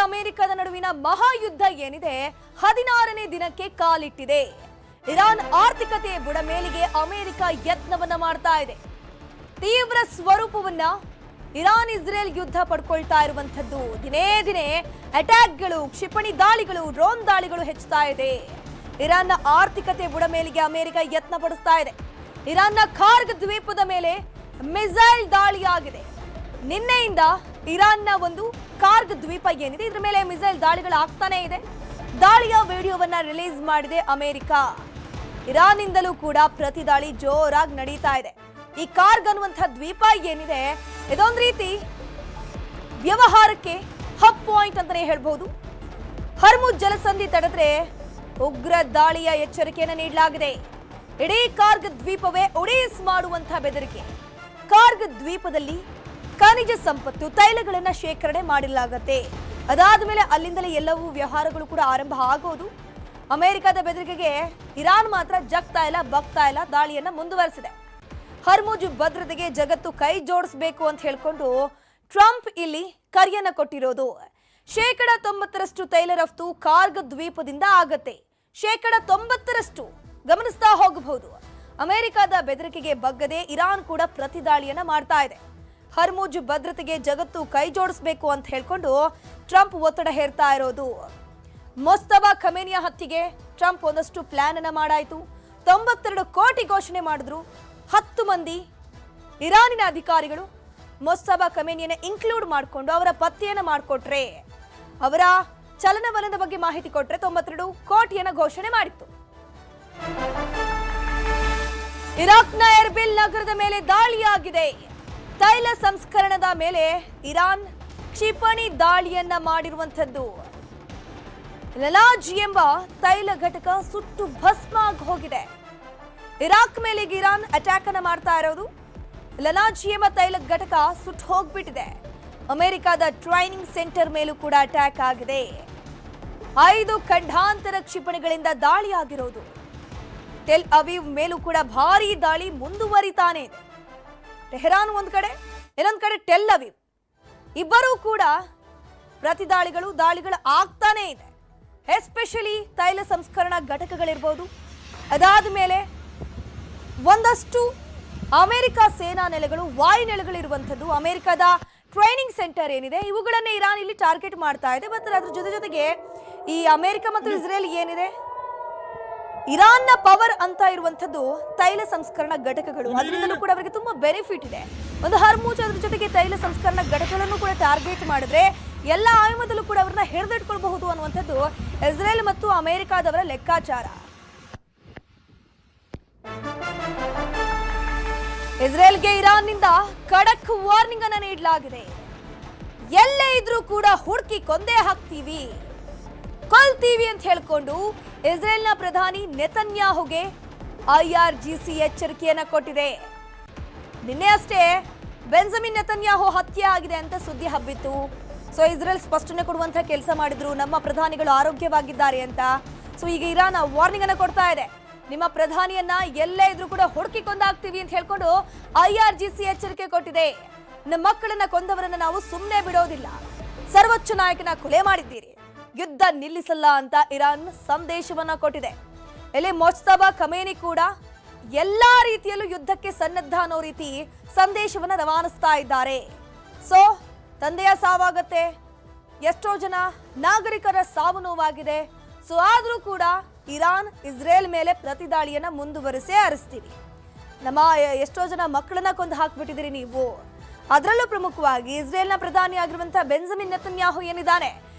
ಅಮೆರಿಕದ ನಡುವಿನ ಮಹಾಯುದ್ಧ ಏನಿದೆ 16ನೇ ದಿನಕ್ಕೆ ಕಾಲಿಟ್ಟಿದೆ. ಇರಾನ್ ಆರ್ಥಿಕತೆ ಬುಡಮೇಲಿಗೆ ಅಮೆರಿಕ ಯತ್ನವನ್ನ ಮಾಡ್ತಾ ಇದೆ. ತೀವ್ರ ಸ್ವರೂಪವನ್ನ ಇರಾನ್ ಇಸ್ರೇಲ್ ಯುದ್ಧ ಪಡ್ಕೊಳ್ತಾ ಇರುವಂತದ್ದು. ದಿನೇ ದಿನೇ ಅಟ್ಯಾಕ್ಗಳು, ಕ್ಷಿಪಣಿ ದಾಳಿಗಳು, ಡ್ರೋನ್ ದಾಳಿಗಳು ಹೆಚ್ಚುತ್ತಾ ಇದೆ. ಇರಾನ್ನ ಆರ್ಥಿಕತೆ ಬುಡಮೇಲಿಗೆ ಅಮೆರಿಕ ಯತ್ನ ಪಡಿಸ್ತಾ ಇದೆ. ಇರಾನ್ನ ಖಾರ್ಗ್ ದ್ವೀಪದ ಮೇಲೆ ಮಿಸೈಲ್ ದಾಳಿಯಾಗಿದೆ. ನಿನ್ನೆಯಿಂದ ಇರಾನ್ನ ಒಂದು ಖಾರ್ಗ್ ದ್ವೀಪ ಏನಿದೆ ಇದರ ಮೇಲೆ ಮಿಸೈಲ್ ದಾಳಿಗಳು ಆಗ್ತಾನೆ ಇದೆ. ದಾಳಿಯ ವಿಡಿಯೋವನ್ನ ರಿಲೀಸ್ ಮಾಡಿದೆ ಅಮೆರಿಕ. ಇರಾನ್ನಿಂದಲೂ ಕೂಡ ಪ್ರತಿ ದಾಳಿ ಜೋರಾಗಿ ನಡೀತಾ ಇದೆ. ಈ ಖಾರ್ಗ್ ಅನ್ನುವಂಥ ದ್ವೀಪ ಏನಿದೆ ಇದೊಂದು ರೀತಿ ವ್ಯವಹಾರಕ್ಕೆ ಹಬ್ ಪಾಯಿಂಟ್ ಅಂತಾನೆ ಹೇಳ್ಬಹುದು. ಹರ್ಮುಜ್ ಜಲಸಂಧಿ ತಡೆದ್ರೆ ಉಗ್ರ ದಾಳಿಯ ಎಚ್ಚರಿಕೆಯನ್ನು ನೀಡಲಾಗಿದೆ. ಇಡೀ ಖಾರ್ಗ್ ದ್ವೀಪವೇ ಒಡೇಸ್ ಮಾಡುವಂತಹ ಬೆದರಿಕೆ. ಖಾರ್ಗ್ ದ್ವೀಪದಲ್ಲಿ ಖನಿಜ ಸಂಪತ್ತು, ತೈಲಗಳನ್ನ ಶೇಖರಣೆ ಮಾಡಲಾಗುತ್ತೆ. ಅದಾದ ಮೇಲೆ ಅಲ್ಲಿಂದಲೇ ಎಲ್ಲವೂ ವ್ಯವಹಾರಗಳು ಕೂಡ ಆರಂಭ ಆಗೋದು. ಅಮೆರಿಕದ ಬೆದರಿಕೆಗೆ ಇರಾನ್ ಮಾತ್ರ ಜಗ್ತಾ ಇಲ್ಲ, ಬಗ್ತಾ ಇಲ್ಲ, ದಾಳಿಯನ್ನ ಮುಂದುವರೆಸಿದೆ. ಹರ್ಮುಜ್ ಭದ್ರತೆಗೆ ಜಗತ್ತು ಕೈ ಜೋಡಿಸಬೇಕು ಅಂತ ಹೇಳ್ಕೊಂಡು ಟ್ರಂಪ್ ಇಲ್ಲಿ ಕರೆಯನ್ನ ಕೊಟ್ಟಿರೋದು. 90% ತೈಲ ರಫ್ತು ಖಾರ್ಗ್ ದ್ವೀಪದಿಂದ ಆಗತ್ತೆ. 90% ಗಮನಿಸ್ತಾ ಹೋಗಬಹುದು. ಅಮೆರಿಕದ ಬೆದರಿಕೆಗೆ ಬಗ್ಗದೆ ಇರಾನ್ ಕೂಡ ಪ್ರತಿದಾಳಿಯನ್ನ ಮಾಡ್ತಾ ಇದೆ. ಹರ್ಮುಜ್ ಭದ್ರತೆಗೆ ಜಗತ್ತು ಕೈ ಜೋಡಿಸಬೇಕು ಅಂತ ಹೇಳ್ಕೊಂಡು ಟ್ರಂಪ್ ಒತ್ತಡ ಹೇರ್ತಾ ಇರೋದು. ಮೊಸ್ತಫಾ ಖಮೇನಿಯ ಹತ್ಯೆಗೆ ಟ್ರಂಪ್ ಒಂದಷ್ಟು ಪ್ಲಾನ್ ಅನ್ನ ಮಾಡಾಯಿತು. 92 ಕೋಟಿ ಘೋಷಣೆ ಮಾಡಿದ್ರು. 10 ಮಂದಿ ಇರಾನಿನ ಅಧಿಕಾರಿಗಳು ಮೊಸ್ತಫಾ ಖಮೇನಿಯನ್ನ ಇನ್ಕ್ಲೂಡ್ ಮಾಡಿಕೊಂಡು ಅವರ ಪತ್ತೆಯನ್ನ ಮಾಡಿಕೊಟ್ರೆ, ಅವರ ಚಲನವಲನದ ಬಗ್ಗೆ ಮಾಹಿತಿ ಕೊಟ್ರೆ 92 ಕೋಟಿಯನ್ನ ಘೋಷಣೆ ಮಾಡಿತ್ತು. ಇರಾಕ್ನ ಎರ್ಬಿಲ್ ನಗರದ ಮೇಲೆ ದಾಳಿಯಾಗಿದೆ. ತೈಲ ಸಂಸ್ಕರಣದ ಮೇಲೆ ಇರಾನ್ ಕ್ಷಿಪಣಿ ದಾಳಿಯನ್ನ ಮಾಡಿರುವಂತದ್ದು. ಲಲಾಜ್ ಎಂಬ ತೈಲ ಘಟಕ ಸುಟ್ಟು ಭಸ್ಮ ಆಗಿ ಹೋಗಿದೆ. ಇರಾಕ್ ಮೇಲೆ ಇರಾನ್ ಅಟ್ಯಾಕ್ ಅನ್ನ ಮಾಡ್ತಾ ಇರೋದು. ಲಲಾಜ್ ಎಂಬ ತೈಲ ಘಟಕ ಸುಟ್ಟು ಹೋಗ್ಬಿಟ್ಟಿದೆ. ಅಮೆರಿಕದ ಟ್ರೈನಿಂಗ್ ಸೆಂಟರ್ ಮೇಲೂ ಕೂಡ ಅಟ್ಯಾಕ್ ಆಗಿದೆ. 5 ಖಂಡಾಂತರ ಕ್ಷಿಪಣಿಗಳಿಂದ ದಾಳಿಯಾಗಿರೋದು. ಟೆಲ್ ಅವೀವ್ ಮೇಲೂ ಕೂಡ ಭಾರೀ ದಾಳಿ ಮುಂದುವರಿತಾನೆ ಇದೆ. ಟೆಹರಾನ್ ಒಂದ್ ಕಡೆ, ಇನ್ನೊಂದ್ ಕಡೆ ಟೆಲ್ ಅವೀವ್, ಇಬ್ಬರೂ ಕೂಡ ದಾಳಿಗಳು ಆಗ್ತಾನೆ ಇದೆ. ಎಸ್ಪೆಷಲಿ ತೈಲ ಸಂಸ್ಕರಣಾ ಘಟಕಗಳಿರ್ಬೋದು. ಅದಾದ ಮೇಲೆ ಒಂದಷ್ಟು ಅಮೆರಿಕ ಸೇನಾ ನೆಲೆಗಳು, ವಾಯು ನೆಲೆಗಳಿರುವಂಥದ್ದು. ಅಮೆರಿಕದ ಟ್ರೈನಿಂಗ್ ಸೆಂಟರ್ ಏನಿದೆ ಇವುಗಳನ್ನೇ ಇರಾನ್ ಇಲ್ಲಿ ಟಾರ್ಗೆಟ್ ಮಾಡ್ತಾ ಇದೆ. ಮತ್ತು ಅದ್ರ ಜೊತೆಗೆ ಈ ಅಮೆರಿಕ ಮತ್ತು ಇಸ್ರೇಲ್ ಏನಿದೆ, ಇರಾನ್ನ ಪವರ್ ಅಂತ ಇರುವಂತದ್ದು ತೈಲ ಸಂಸ್ಕರಣಾ ಘಟಕಗಳು. ಅದರಿಂದಲೂ ಕೂಡ ಅವರಿಗೆ ತುಂಬಾ ಬೆನಿಫಿಟ್ ಇದೆ. ಒಂದು ಹರ್ಮುಜ್, ಅದ್ರ ಜೊತೆಗೆ ತೈಲ ಸಂಸ್ಕರಣಾ ಘಟಕಗಳನ್ನು ಕೂಡ ಟಾರ್ಗೆಟ್ ಮಾಡಿದ್ರೆ ಎಲ್ಲ ಆಯಾಮದಲ್ಲೂ ಕೂಡ ಅವರನ್ನ ಹಿಡಿದಿಟ್ಕೊಳ್ಬಹುದು ಅನ್ನುವಂಥದ್ದು ಇಸ್ರೇಲ್ ಮತ್ತು ಅಮೆರಿಕಾದವರ ಲೆಕ್ಕಾಚಾರ. ಇಸ್ರೇಲ್ಗೆ ಇರಾನ್ನಿಂದ ಖಡಕ್ ವಾರ್ನಿಂಗ್ ಅನ್ನ ನೀಡಲಾಗಿದೆ. ಎಲ್ಲೇ ಇದ್ರೂ ಕೂಡ ಹುಡುಕಿ ಕೊಂದೇ ಹಾಕ್ತೀವಿ, ಕೊಲ್ತೀವಿ ಅಂತ ಹೇಳ್ಕೊಂಡು ಇಸ್ರೇಲ್ನ ಪ್ರಧಾನಿ ನೆತನ್ಯಾಹುಗೆ IRGC ಎಚ್ಚರಿಕೆಯನ್ನ ಕೊಟ್ಟಿದೆ. ನಿನ್ನೆ ಅಷ್ಟೇ ಬೆಂಜಮಿನ್ ನೆತನ್ಯಾಹು ಹತ್ಯೆ ಆಗಿದೆ ಅಂತ ಸುದ್ದಿ ಹಬ್ಬಿತ್ತು. ಸೊ ಇಸ್ರೇಲ್ ಸ್ಪಷ್ಟನೆ ಕೊಡುವಂತ ಕೆಲಸ ಮಾಡಿದ್ರು, ನಮ್ಮ ಪ್ರಧಾನಿಗಳು ಆರೋಗ್ಯವಾಗಿದ್ದಾರೆ ಅಂತ. ಸೊ ಈಗ ಇರಾನ್ ವಾರ್ನಿಂಗ್ ಅನ್ನ ಕೊಡ್ತಾ ಇದೆ, ನಿಮ್ಮ ಪ್ರಧಾನಿಯನ್ನ ಎಲ್ಲೇ ಇದ್ರೂ ಕೂಡ ಹುಡುಕಿ ಕೊಂದಾಗ್ತೀವಿ ಅಂತ ಹೇಳ್ಕೊಂಡು IRGC ಎಚ್ಚರಿಕೆ ಕೊಟ್ಟಿದೆ. ನಮ್ಮ ಮಕ್ಕಳನ್ನ ಕೊಂದವರನ್ನ ನಾವು ಸುಮ್ಮನೆ ಬಿಡೋದಿಲ್ಲ, ಸರ್ವೋಚ್ಚ ನಾಯಕನ ಕೊಲೆ ಮಾಡಿದ್ದೀರಿ, ಯುದ್ಧ ನಿಲ್ಲಿಸಲ್ಲ ಅಂತ ಇರಾನ್ ಸಂದೇಶವನ್ನ ಕೊಟ್ಟಿದೆ. ಇಲ್ಲಿ ಮೊಸ್ತಫಾ ಖಮೇನಿ ಕೂಡ ಎಲ್ಲಾ ರೀತಿಯಲ್ಲೂ ಯುದ್ಧಕ್ಕೆ ಸನ್ನದ್ಧ ಅನ್ನೋ ರೀತಿ ಸಂದೇಶವನ್ನ ರವಾನಿಸ್ತಾ ಇದ್ದಾರೆ. ಸೊ ತಂದೆಯ ಸಾವಾಗತ್ತೆ, ಎಷ್ಟೋ ಜನ ನಾಗರಿಕರ ಸಾವು ನೋವಾಗಿದೆ. ಸೊ ಆದ್ರೂ ಕೂಡ ಇರಾನ್ ಇಸ್ರೇಲ್ ಮೇಲೆ ಪ್ರತಿದಾಳಿಯನ್ನ ಮುಂದುವರಿಸೇ ಹರಿಸ್ತೀವಿ, ನಮ್ಮ ಎಷ್ಟೋ ಜನ ಮಕ್ಕಳನ್ನ ಕೊಂದು ಹಾಕ್ಬಿಟ್ಟಿದ್ದೀರಿ ನೀವು. ಅದರಲ್ಲೂ ಪ್ರಮುಖವಾಗಿ ಇಸ್ರೇಲ್ನ ಪ್ರಧಾನಿ ಆಗಿರುವಂತಹ ಬೆಂಜಮಿನ್ ನೆತನ್ಯಾಹು ಏನಿದ್ದಾನೆ,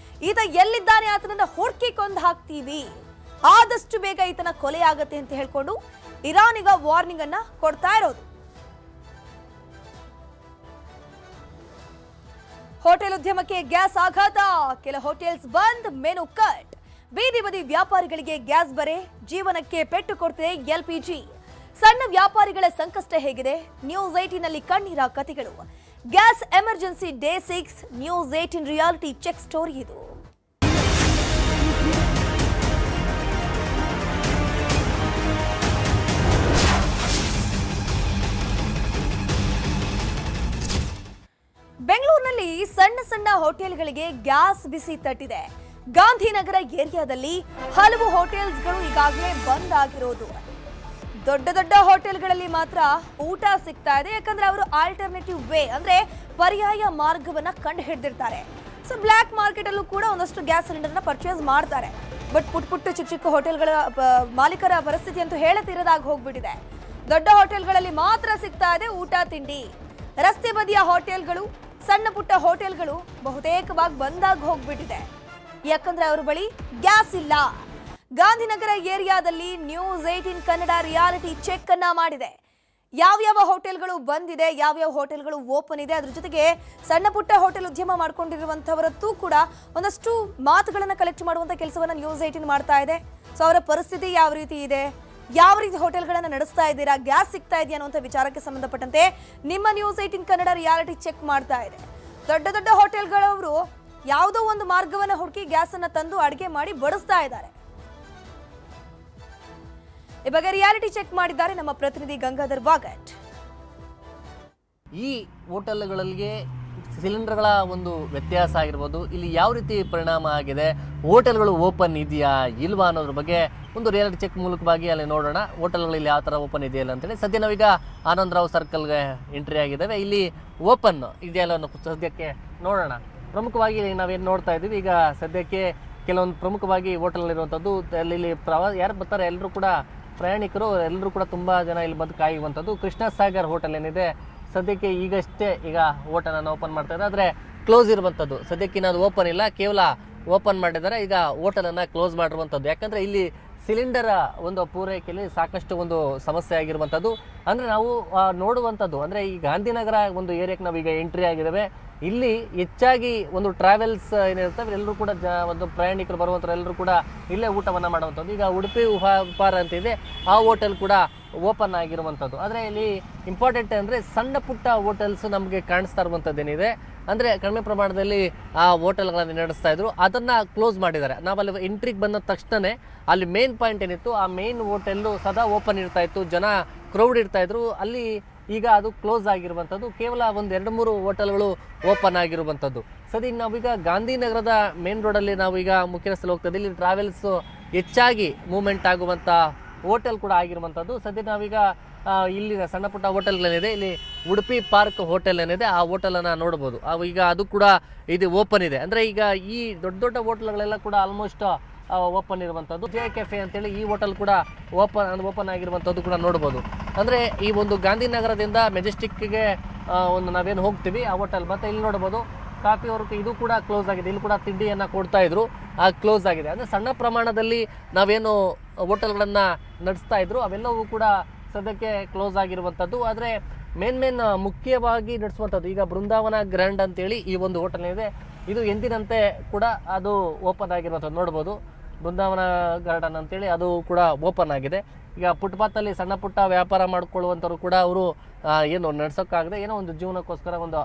ಈತ ಎಲ್ಲಿದ್ದಾನೆ ಆತನನ್ನ ಹುಡುಕಿ ಕೊಂದು ಹಾಕ್ತೀವಿ, ಆದಷ್ಟು ಬೇಗ ಈತನ ಕೊಲೆ ಆಗತ್ತೆ ಅಂತ ಹೇಳ್ಕೊಂಡು ಇರಾನ್ ಈಗ ವಾರ್ನಿಂಗ್ ಅನ್ನ ಕೊಡ್ತಾ ಇರೋದು. ಹೋಟೆಲ್ ಉದ್ಯಮಕ್ಕೆ ಗ್ಯಾಸ್ ಆಘಾತ, ಕೆಲ ಹೋಟೆಲ್ಸ್ ಬಂದ್, ಮೆನು ಕಟ್. ಬೀದಿ ಬದಿ ವ್ಯಾಪಾರಿಗಳಿಗೆ ಗ್ಯಾಸ್ ಬರೆ, ಜೀವನಕ್ಕೆ ಪೆಟ್ಟು ಕೊಡ್ತಿದೆ LPG. ಸಣ್ಣ ವ್ಯಾಪಾರಿಗಳ ಸಂಕಷ್ಟ ಹೇಗಿದೆ? ನ್ಯೂಸ್ 18 ನಲ್ಲಿ ಕಣ್ಣೀರ ಕಥೆಗಳು. Gas emergency day 6 news 18 reality check story ಇದು. ಬೆಂಗಳೂರಿನಲ್ಲಿ ಸಣ್ಣ ಸಣ್ಣ ಹೋಟೆಲ್ಗಳಿಗೆ ಗ್ಯಾಸ್ ಬಿಸಿ ತಟ್ಟಿದೆ. ಗಾಂಧಿನಗರ ಏರಿಯಾದಲ್ಲಿ ಹಲವು ಹೋಟೆಲ್ಸ್ಗಳು ಈಗಾಗಲೇ ಬಂದ್ ಆಗಿರೋದು. ದೊಡ್ಡ ದೊಡ್ಡ ಹೋಟೆಲ್ಗಳಲ್ಲಿ ಮಾತ್ರ ಊಟ ಸಿಗ್ತಾ ಇದೆ, ಯಾಕಂದ್ರೆ ಅವರು ಆಲ್ಟರ್ನೇಟಿವ್ ವೇ ಅಂದ್ರೆ ಪರ್ಯಾಯ ಮಾರ್ಗವನ್ನ ಕಂಡು ಹಿಡಿದಿರ್ತಾರೆ. ಸೊ ಬ್ಲ್ಯಾಕ್ ಮಾರ್ಕೆಟ್ ಅಲ್ಲೂ ಕೂಡ ಒಂದಷ್ಟು ಗ್ಯಾಸ್ ಸಿಲಿಂಡರ್ನ ಪರ್ಚೇಸ್ ಮಾಡ್ತಾರೆ. ಬಟ್ ಪುಟ್ಟ ಚಿಕ್ಕ ಹೋಟೆಲ್ಗಳ ಮಾಲೀಕರ ಪರಿಸ್ಥಿತಿ ಅಂತೂ ಹೇಳತಿರದಾಗಿ ಹೋಗ್ಬಿಟ್ಟಿದೆ. ದೊಡ್ಡ ಹೋಟೆಲ್ಗಳಲ್ಲಿ ಮಾತ್ರ ಸಿಗ್ತಾ ಇದೆ ಊಟ ತಿಂಡಿ. ರಸ್ತೆ ಬದಿಯ ಹೋಟೆಲ್ಗಳು, ಸಣ್ಣ ಪುಟ್ಟ ಹೋಟೆಲ್ಗಳು ಬಹುತೇಕವಾಗಿ ಬಂದಾಗಿ ಹೋಗ್ಬಿಟ್ಟಿದೆ, ಯಾಕಂದ್ರೆ ಅವ್ರ ಬಳಿ ಗ್ಯಾಸ್ ಇಲ್ಲ. ಗಾಂಧಿನಗರ ಏರಿಯಾದಲ್ಲಿ ನ್ಯೂಸ್ 18 ಕನ್ನಡ ರಿಯಾಲಿಟಿ ಚೆಕ್ ಅನ್ನ ಮಾಡಿದೆ. ಯಾವ್ಯಾವ ಹೋಟೆಲ್ಗಳು ಬಂದಿದೆ, ಯಾವ್ಯಾವ ಹೋಟೆಲ್ಗಳು ಓಪನ್ ಇದೆ, ಅದ್ರ ಜೊತೆಗೆ ಸಣ್ಣ ಪುಟ್ಟ ಹೋಟೆಲ್ ಉದ್ಯಮ ಮಾಡ್ಕೊಂಡಿರುವಂತವರದ್ದು ಕೂಡ ಒಂದಷ್ಟು ಮಾತುಗಳನ್ನ ಕಲೆಕ್ಟ್ ಮಾಡುವಂತ ಕೆಲಸವನ್ನ ನ್ಯೂಸ್ 18 ಮಾಡ್ತಾ ಇದೆ. ಸೊ ಅವರ ಪರಿಸ್ಥಿತಿ ಯಾವ ರೀತಿ ಇದೆ, ಯಾವ ರೀತಿ ಹೋಟೆಲ್ಗಳನ್ನ ನಡೆಸ್ತಾ ಇದ್ದೀರಾ, ಗ್ಯಾಸ್ ಸಿಗ್ತಾ ಇದೆಯಾ ಅನ್ನುವಂಥ ವಿಚಾರಕ್ಕೆ ಸಂಬಂಧಪಟ್ಟಂತೆ ನಿಮ್ಮ ನ್ಯೂಸ್ 18 ಕನ್ನಡ ರಿಯಾಲಿಟಿ ಚೆಕ್ ಮಾಡ್ತಾ ಇದೆ. ದೊಡ್ಡ ದೊಡ್ಡ ಹೋಟೆಲ್ಗಳವರು ಯಾವುದೋ ಒಂದು ಮಾರ್ಗವನ್ನ ಹುಡುಕಿ ಗ್ಯಾಸ್ ಅನ್ನ ತಂದು ಅಡಿಗೆ ಮಾಡಿ ಬಡಿಸ್ತಾ ಇದ್ದಾರೆ. ಈ ಬಗ್ಗೆ ರಿಯಾಲಿಟಿ ಚೆಕ್ ಮಾಡಿದ್ದಾರೆ ನಮ್ಮ ಪ್ರತಿನಿಧಿ ಗಂಗಾಧರ್ ಬಾಗಟ್. ಈ ಹೋಟೆಲ್ಗಳಿಗೆ ಸಿಲಿಂಡರ್ಗಳ ಒಂದು ವ್ಯತ್ಯಾಸ ಆಗಿರ್ಬೋದು, ಇಲ್ಲಿ ಯಾವ ರೀತಿ ಪರಿಣಾಮ ಆಗಿದೆ, ಹೋಟೆಲ್ಗಳು ಓಪನ್ ಇದೆಯಾ ಇಲ್ವಾ ಅನ್ನೋದ್ರ ಬಗ್ಗೆ ಒಂದು ರಿಯಾಲಿಟಿ ಚೆಕ್ ಮೂಲಕವಾಗಿ ಅಲ್ಲಿ ನೋಡೋಣ. ಹೋಟೆಲ್ಗಳಲ್ಲಿ ಯಾವ ಥರ ಓಪನ್ ಇದೆಯಲ್ಲ ಅಂತೇಳಿ. ಸದ್ಯ ನಾವೀಗ ಆನಂದರಾವ್ ಸರ್ಕಲ್ಗೆ ಎಂಟ್ರಿ ಆಗಿದ್ದೇವೆ. ಇಲ್ಲಿ ಓಪನ್ ಇದೆಯಲ್ಲ ಅನ್ನೋ ಸದ್ಯಕ್ಕೆ ನೋಡೋಣ. ಪ್ರಮುಖವಾಗಿ ನಾವೇನು ನೋಡ್ತಾ ಇದ್ದೀವಿ ಈಗ ಸದ್ಯಕ್ಕೆ ಕೆಲವೊಂದು ಪ್ರಮುಖವಾಗಿ ಹೋಟೆಲ್ಗಳಿರುವಂಥದ್ದು. ಇಲ್ಲಿ ಯಾರು ಬರ್ತಾರೆ ಎಲ್ಲರೂ ಕೂಡ ಪ್ರಯಾಣಿಕರು ಎಲ್ಲರೂ ಕೂಡ ತುಂಬ ಜನ ಇಲ್ಲಿ ಬಂದು ಕಾಯುವಂಥದ್ದು. ಕೃಷ್ಣ ಸಾಗರ್ ಹೋಟೆಲ್ ಏನಿದೆ ಸದ್ಯಕ್ಕೆ ಈಗಷ್ಟೇ ಈಗ ಹೋಟೆಲನ್ನು ಓಪನ್ ಮಾಡ್ತಾ ಇದ್ದಾರೆ, ಆದರೆ ಕ್ಲೋಸ್ ಇರುವಂಥದ್ದು. ಸದ್ಯಕ್ಕೆ ಅದು ಓಪನ್ ಇಲ್ಲ, ಕೇವಲ ಓಪನ್ ಮಾಡಿದ್ದಾರೆ. ಈಗ ಹೋಟೆಲನ್ನು ಕ್ಲೋಸ್ ಮಾಡಿರುವಂಥದ್ದು. ಯಾಕಂದರೆ ಇಲ್ಲಿ ಸಿಲಿಂಡರ್ ಒಂದು ಪೂರೈಕೆಯಲ್ಲಿ ಸಾಕಷ್ಟು ಒಂದು ಸಮಸ್ಯೆ ಆಗಿರುವಂಥದ್ದು. ಅಂದರೆ ನಾವು ನೋಡುವಂಥದ್ದು ಅಂದರೆ ಈ ಗಾಂಧಿನಗರ ಒಂದು ಏರಿಯಾಕ್ಕೆ ನಾವೀಗ ಎಂಟ್ರಿ ಆಗಿದ್ದಾವೆ. ಇಲ್ಲಿ ಹೆಚ್ಚಾಗಿ ಒಂದು ಟ್ರಾವೆಲ್ಸ್ ಏನಿರ್ತವೆ ಎಲ್ಲರೂ ಕೂಡ ಒಂದು ಪ್ರಯಾಣಿಕರು ಬರುವಂಥವ್ರು ಎಲ್ಲರೂ ಕೂಡ ಇಲ್ಲೇ ಊಟವನ್ನು ಮಾಡುವಂಥದ್ದು. ಈಗ ಉಡುಪಿ ಉಪಹಾರ ಅಂತಿದೆ, ಆ ಹೋಟೆಲ್ ಕೂಡ ಓಪನ್ ಆಗಿರುವಂಥದ್ದು. ಆದರೆ ಇಲ್ಲಿ ಇಂಪಾರ್ಟೆಂಟ್ ಅಂದರೆ ಸಣ್ಣ ಪುಟ್ಟ ಹೋಟೆಲ್ಸ್ ನಮಗೆ ಕಾಣಿಸ್ತಾ ಇರುವಂಥದ್ದೇನಿದೆ ಅಂದರೆ ಕಡಿಮೆ ಪ್ರಮಾಣದಲ್ಲಿ ಆ ಹೋಟೆಲ್ಗಳನ್ನು ನಡೆಸ್ತಾ ಇದ್ರು, ಅದನ್ನು ಕ್ಲೋಸ್ ಮಾಡಿದ್ದಾರೆ. ನಾವಲ್ಲಿ ಎಂಟ್ರಿಗೆ ಬಂದ ತಕ್ಷಣವೇ ಅಲ್ಲಿ ಮೇನ್ ಪಾಯಿಂಟ್ ಏನಿತ್ತು, ಆ ಮೇನ್ ಹೋಟೆಲ್ಲು ಸದಾ ಓಪನ್ ಇರ್ತಾ ಇತ್ತು, ಜನ ಕ್ರೌಡ್ ಇರ್ತಾ ಇದ್ರು. ಅಲ್ಲಿ ಈಗ ಅದು ಕ್ಲೋಸ್ ಆಗಿರುವಂಥದ್ದು. ಕೇವಲ ಒಂದು 2-3 ಹೋಟೆಲ್ಗಳು ಓಪನ್ ಆಗಿರುವಂಥದ್ದು. ಸದ್ಯ ನಾವೀಗ ಗಾಂಧಿನಗರದ ಮೇನ್ ರೋಡಲ್ಲಿ ನಾವೀಗ ಮುಖ್ಯ ರಸ್ತೆಯಲ್ಲಿ ಹೋಗ್ತಾ ಇದ್ದೀವಿ. ಇಲ್ಲಿ ಟ್ರಾವೆಲ್ಸ್ ಹೆಚ್ಚಾಗಿ ಮೂವ್ಮೆಂಟ್ ಆಗುವಂಥ ಹೋಟೆಲ್ ಕೂಡ ಆಗಿರುವಂಥದ್ದು. ಸದ್ಯ ನಾವೀಗ ಇಲ್ಲಿ ಸಣ್ಣ ಪುಟ್ಟ ಹೋಟೆಲ್ಗಳೇನಿದೆ, ಇಲ್ಲಿ ಉಡುಪಿ ಪಾರ್ಕ್ ಹೋಟೆಲ್ ಏನಿದೆ ಆ ಹೋಟೆಲನ್ನು ನೋಡ್ಬೋದು. ಈಗ ಅದು ಕೂಡ ಇದು ಓಪನ್ ಇದೆ. ಅಂದರೆ ಈಗ ಈ ದೊಡ್ಡ ದೊಡ್ಡ ಹೋಟೆಲ್ಗಳೆಲ್ಲ ಕೂಡ ಆಲ್ಮೋಸ್ಟ್ ಓಪನ್ ಇರುವಂಥದ್ದು. ಜೆ ಕೆಫೆ ಅಂತೇಳಿ ಈ ಹೋಟೆಲ್ ಕೂಡ ಓಪನ್ ಆಗಿರುವಂಥದ್ದು ಕೂಡ ನೋಡ್ಬೋದು. ಅಂದರೆ ಈ ಒಂದು ಗಾಂಧಿನಗರದಿಂದ ಮೆಜೆಸ್ಟಿಕ್ಗೆ ಒಂದು ನಾವೇನು ಹೋಗ್ತೀವಿ ಆ ಹೋಟೆಲ್, ಮತ್ತು ಇಲ್ಲಿ ನೋಡ್ಬೋದು ಕಾಫಿ ಅವ್ರಿಗೆ ಇದು ಕೂಡ ಕ್ಲೋಸ್ ಆಗಿದೆ. ಇಲ್ಲಿ ಕೂಡ ತಿಂಡಿಯನ್ನು ಕೊಡ್ತಾ ಇದ್ರು, ಆ ಕ್ಲೋಸ್ ಆಗಿದೆ. ಅಂದರೆ ಸಣ್ಣ ಪ್ರಮಾಣದಲ್ಲಿ ನಾವೇನು ಹೋಟೆಲ್ಗಳನ್ನು ನಡೆಸ್ತಾ ಇದ್ರು ಅವೆಲ್ಲವೂ ಕೂಡ ಸದ್ಯಕ್ಕೆ ಕ್ಲೋಸ್ ಆಗಿರುವಂಥದ್ದು. ಆದರೆ ಮೇನ್ ಮುಖ್ಯವಾಗಿ ನಡೆಸುವಂಥದ್ದು ಈಗ ಬೃಂದಾವನ ಗ್ರ್ಯಾಂಡ್ ಅಂತೇಳಿ ಈ ಒಂದು ಹೋಟೆಲ್ ಇದೆ. ಇದು ಎಂದಿನಂತೆ ಕೂಡ ಅದು ಓಪನ್ ಆಗಿರುವಂಥದ್ದು ನೋಡ್ಬೋದು. ಬೃಂದಾವನ ಗಾರ್ಡನ್ ಅಂತೇಳಿ ಅದು ಕೂಡ ಓಪನ್ ಆಗಿದೆ. ಈಗ ಫುಟ್ಪಾತಲ್ಲಿ ಸಣ್ಣ ಪುಟ್ಟ ವ್ಯಾಪಾರ ಮಾಡ್ಕೊಳ್ಳುವಂಥವ್ರು ಕೂಡ ಅವರು ಏನು ನಡೆಸೋಕ್ಕಾಗದೆ ಏನೋ ಒಂದು ಜೀವನಕ್ಕೋಸ್ಕರ ಒಂದು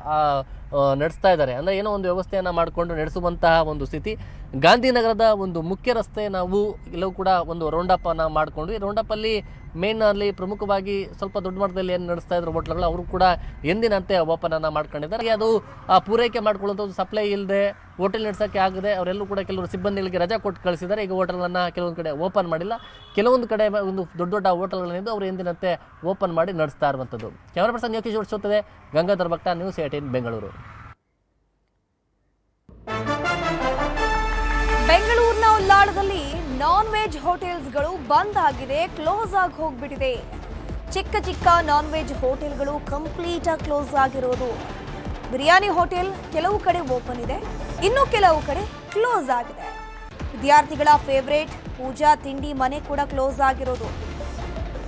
ನಡೆಸ್ತಾ ಇದ್ದಾರೆ. ಅಂದರೆ ಏನೋ ಒಂದು ವ್ಯವಸ್ಥೆಯನ್ನು ಮಾಡಿಕೊಂಡು ನಡೆಸುವಂತಹ ಒಂದು ಸ್ಥಿತಿ. ಗಾಂಧಿನಗರದ ಒಂದು ಮುಖ್ಯ ರಸ್ತೆ ನಾವು ಎಲ್ಲವೂ ಕೂಡ ಒಂದು ರೌಂಡಪ್ಪನ್ನು ಮಾಡಿಕೊಂಡ್ವಿ. ರೌಂಡಪ್ಪಲ್ಲಿ ಮೇನಲ್ಲಿ ಪ್ರಮುಖವಾಗಿ ಸ್ವಲ್ಪ ದೊಡ್ಡ ಮಟ್ಟದಲ್ಲಿ ಏನು ನಡೆಸ್ತಾ ಇದ್ರು ಹೋಟ್ಲುಗಳು ಅವರು ಕೂಡ ಎಂದಿನಂತೆ ಓಪನನ್ನು ಮಾಡ್ಕೊಂಡಿದ್ದಾರೆ. ಅದು ಪೂರೈಕೆ ಮಾಡ್ಕೊಳ್ಳುವಂಥದ್ದು ಸಪ್ಲೈ ಇಲ್ಲದೆ ಹೋಟೆಲ್ ನಡೆಸೋಕ್ಕೆ ಆಗದೆ ಅವರೆಲ್ಲೂ ಕೂಡ ಕೆಲವರು ಸಿಬ್ಬಂದಿಗಳಿಗೆ ರಜೆ ಕೊಟ್ಟು ಕಳಿಸಿದ್ದಾರೆ. ಈಗ ಹೋಟೆಲನ್ನು ಕೆಲವೊಂದು ಕಡೆ ಓಪನ್ ಮಾಡಿಲ್ಲ, ಕೆಲವೊಂದು ಕಡೆ ಒಂದು ದೊಡ್ಡ ದೊಡ್ಡ ಹೋಟೆಲ್ಗಳಿಂದ ಅವರು ಎಂದಿನಂತೆ ಓಪನ್ ಮಾಡಿ ನಡೆಸ್ತಾ ಇರುವಂಥದ್ದು. ಕ್ಯಾಮರಾ ಪರ್ಸನ್ ಯೋಗೇಶ್ ಜೋಡಿಸುತ್ತದೆ, ಗಂಗಾಧರ್ ಭಕ್ತ, ನ್ಯೂಸ್ 18 ಬೆಂಗಳೂರು. ಬೆಂಗಳೂರಿನ ಉಲ್ಲಾಳದಲ್ಲಿ ನಾನ್ ವೆಜ್ ಹೋಟೆಲ್ಸ್ಗಳು ಬಂದ್ ಆಗಿದೆ, ಕ್ಲೋಸ್ ಆಗಿ ಹೋಗ್ಬಿಟ್ಟಿದೆ. ಚಿಕ್ಕ ಚಿಕ್ಕ ನಾನ್ ವೆಜ್ ಹೋಟೆಲ್ಗಳು ಕಂಪ್ಲೀಟ್ ಆಗಿ ಕ್ಲೋಸ್ ಆಗಿರೋದು. ಬಿರಿಯಾನಿ ಹೋಟೆಲ್ ಕೆಲವು ಕಡೆ ಓಪನ್ ಇದೆ, ಇನ್ನು ಕೆಲವು ಕಡೆ ಕ್ಲೋಸ್ ಆಗಿದೆ. ವಿದ್ಯಾರ್ಥಿಗಳ ಫೇವ್ರೇಟ್ ಪೂಜಾ ತಿಂಡಿ ಮನೆ ಕೂಡ ಕ್ಲೋಸ್ ಆಗಿರೋದು.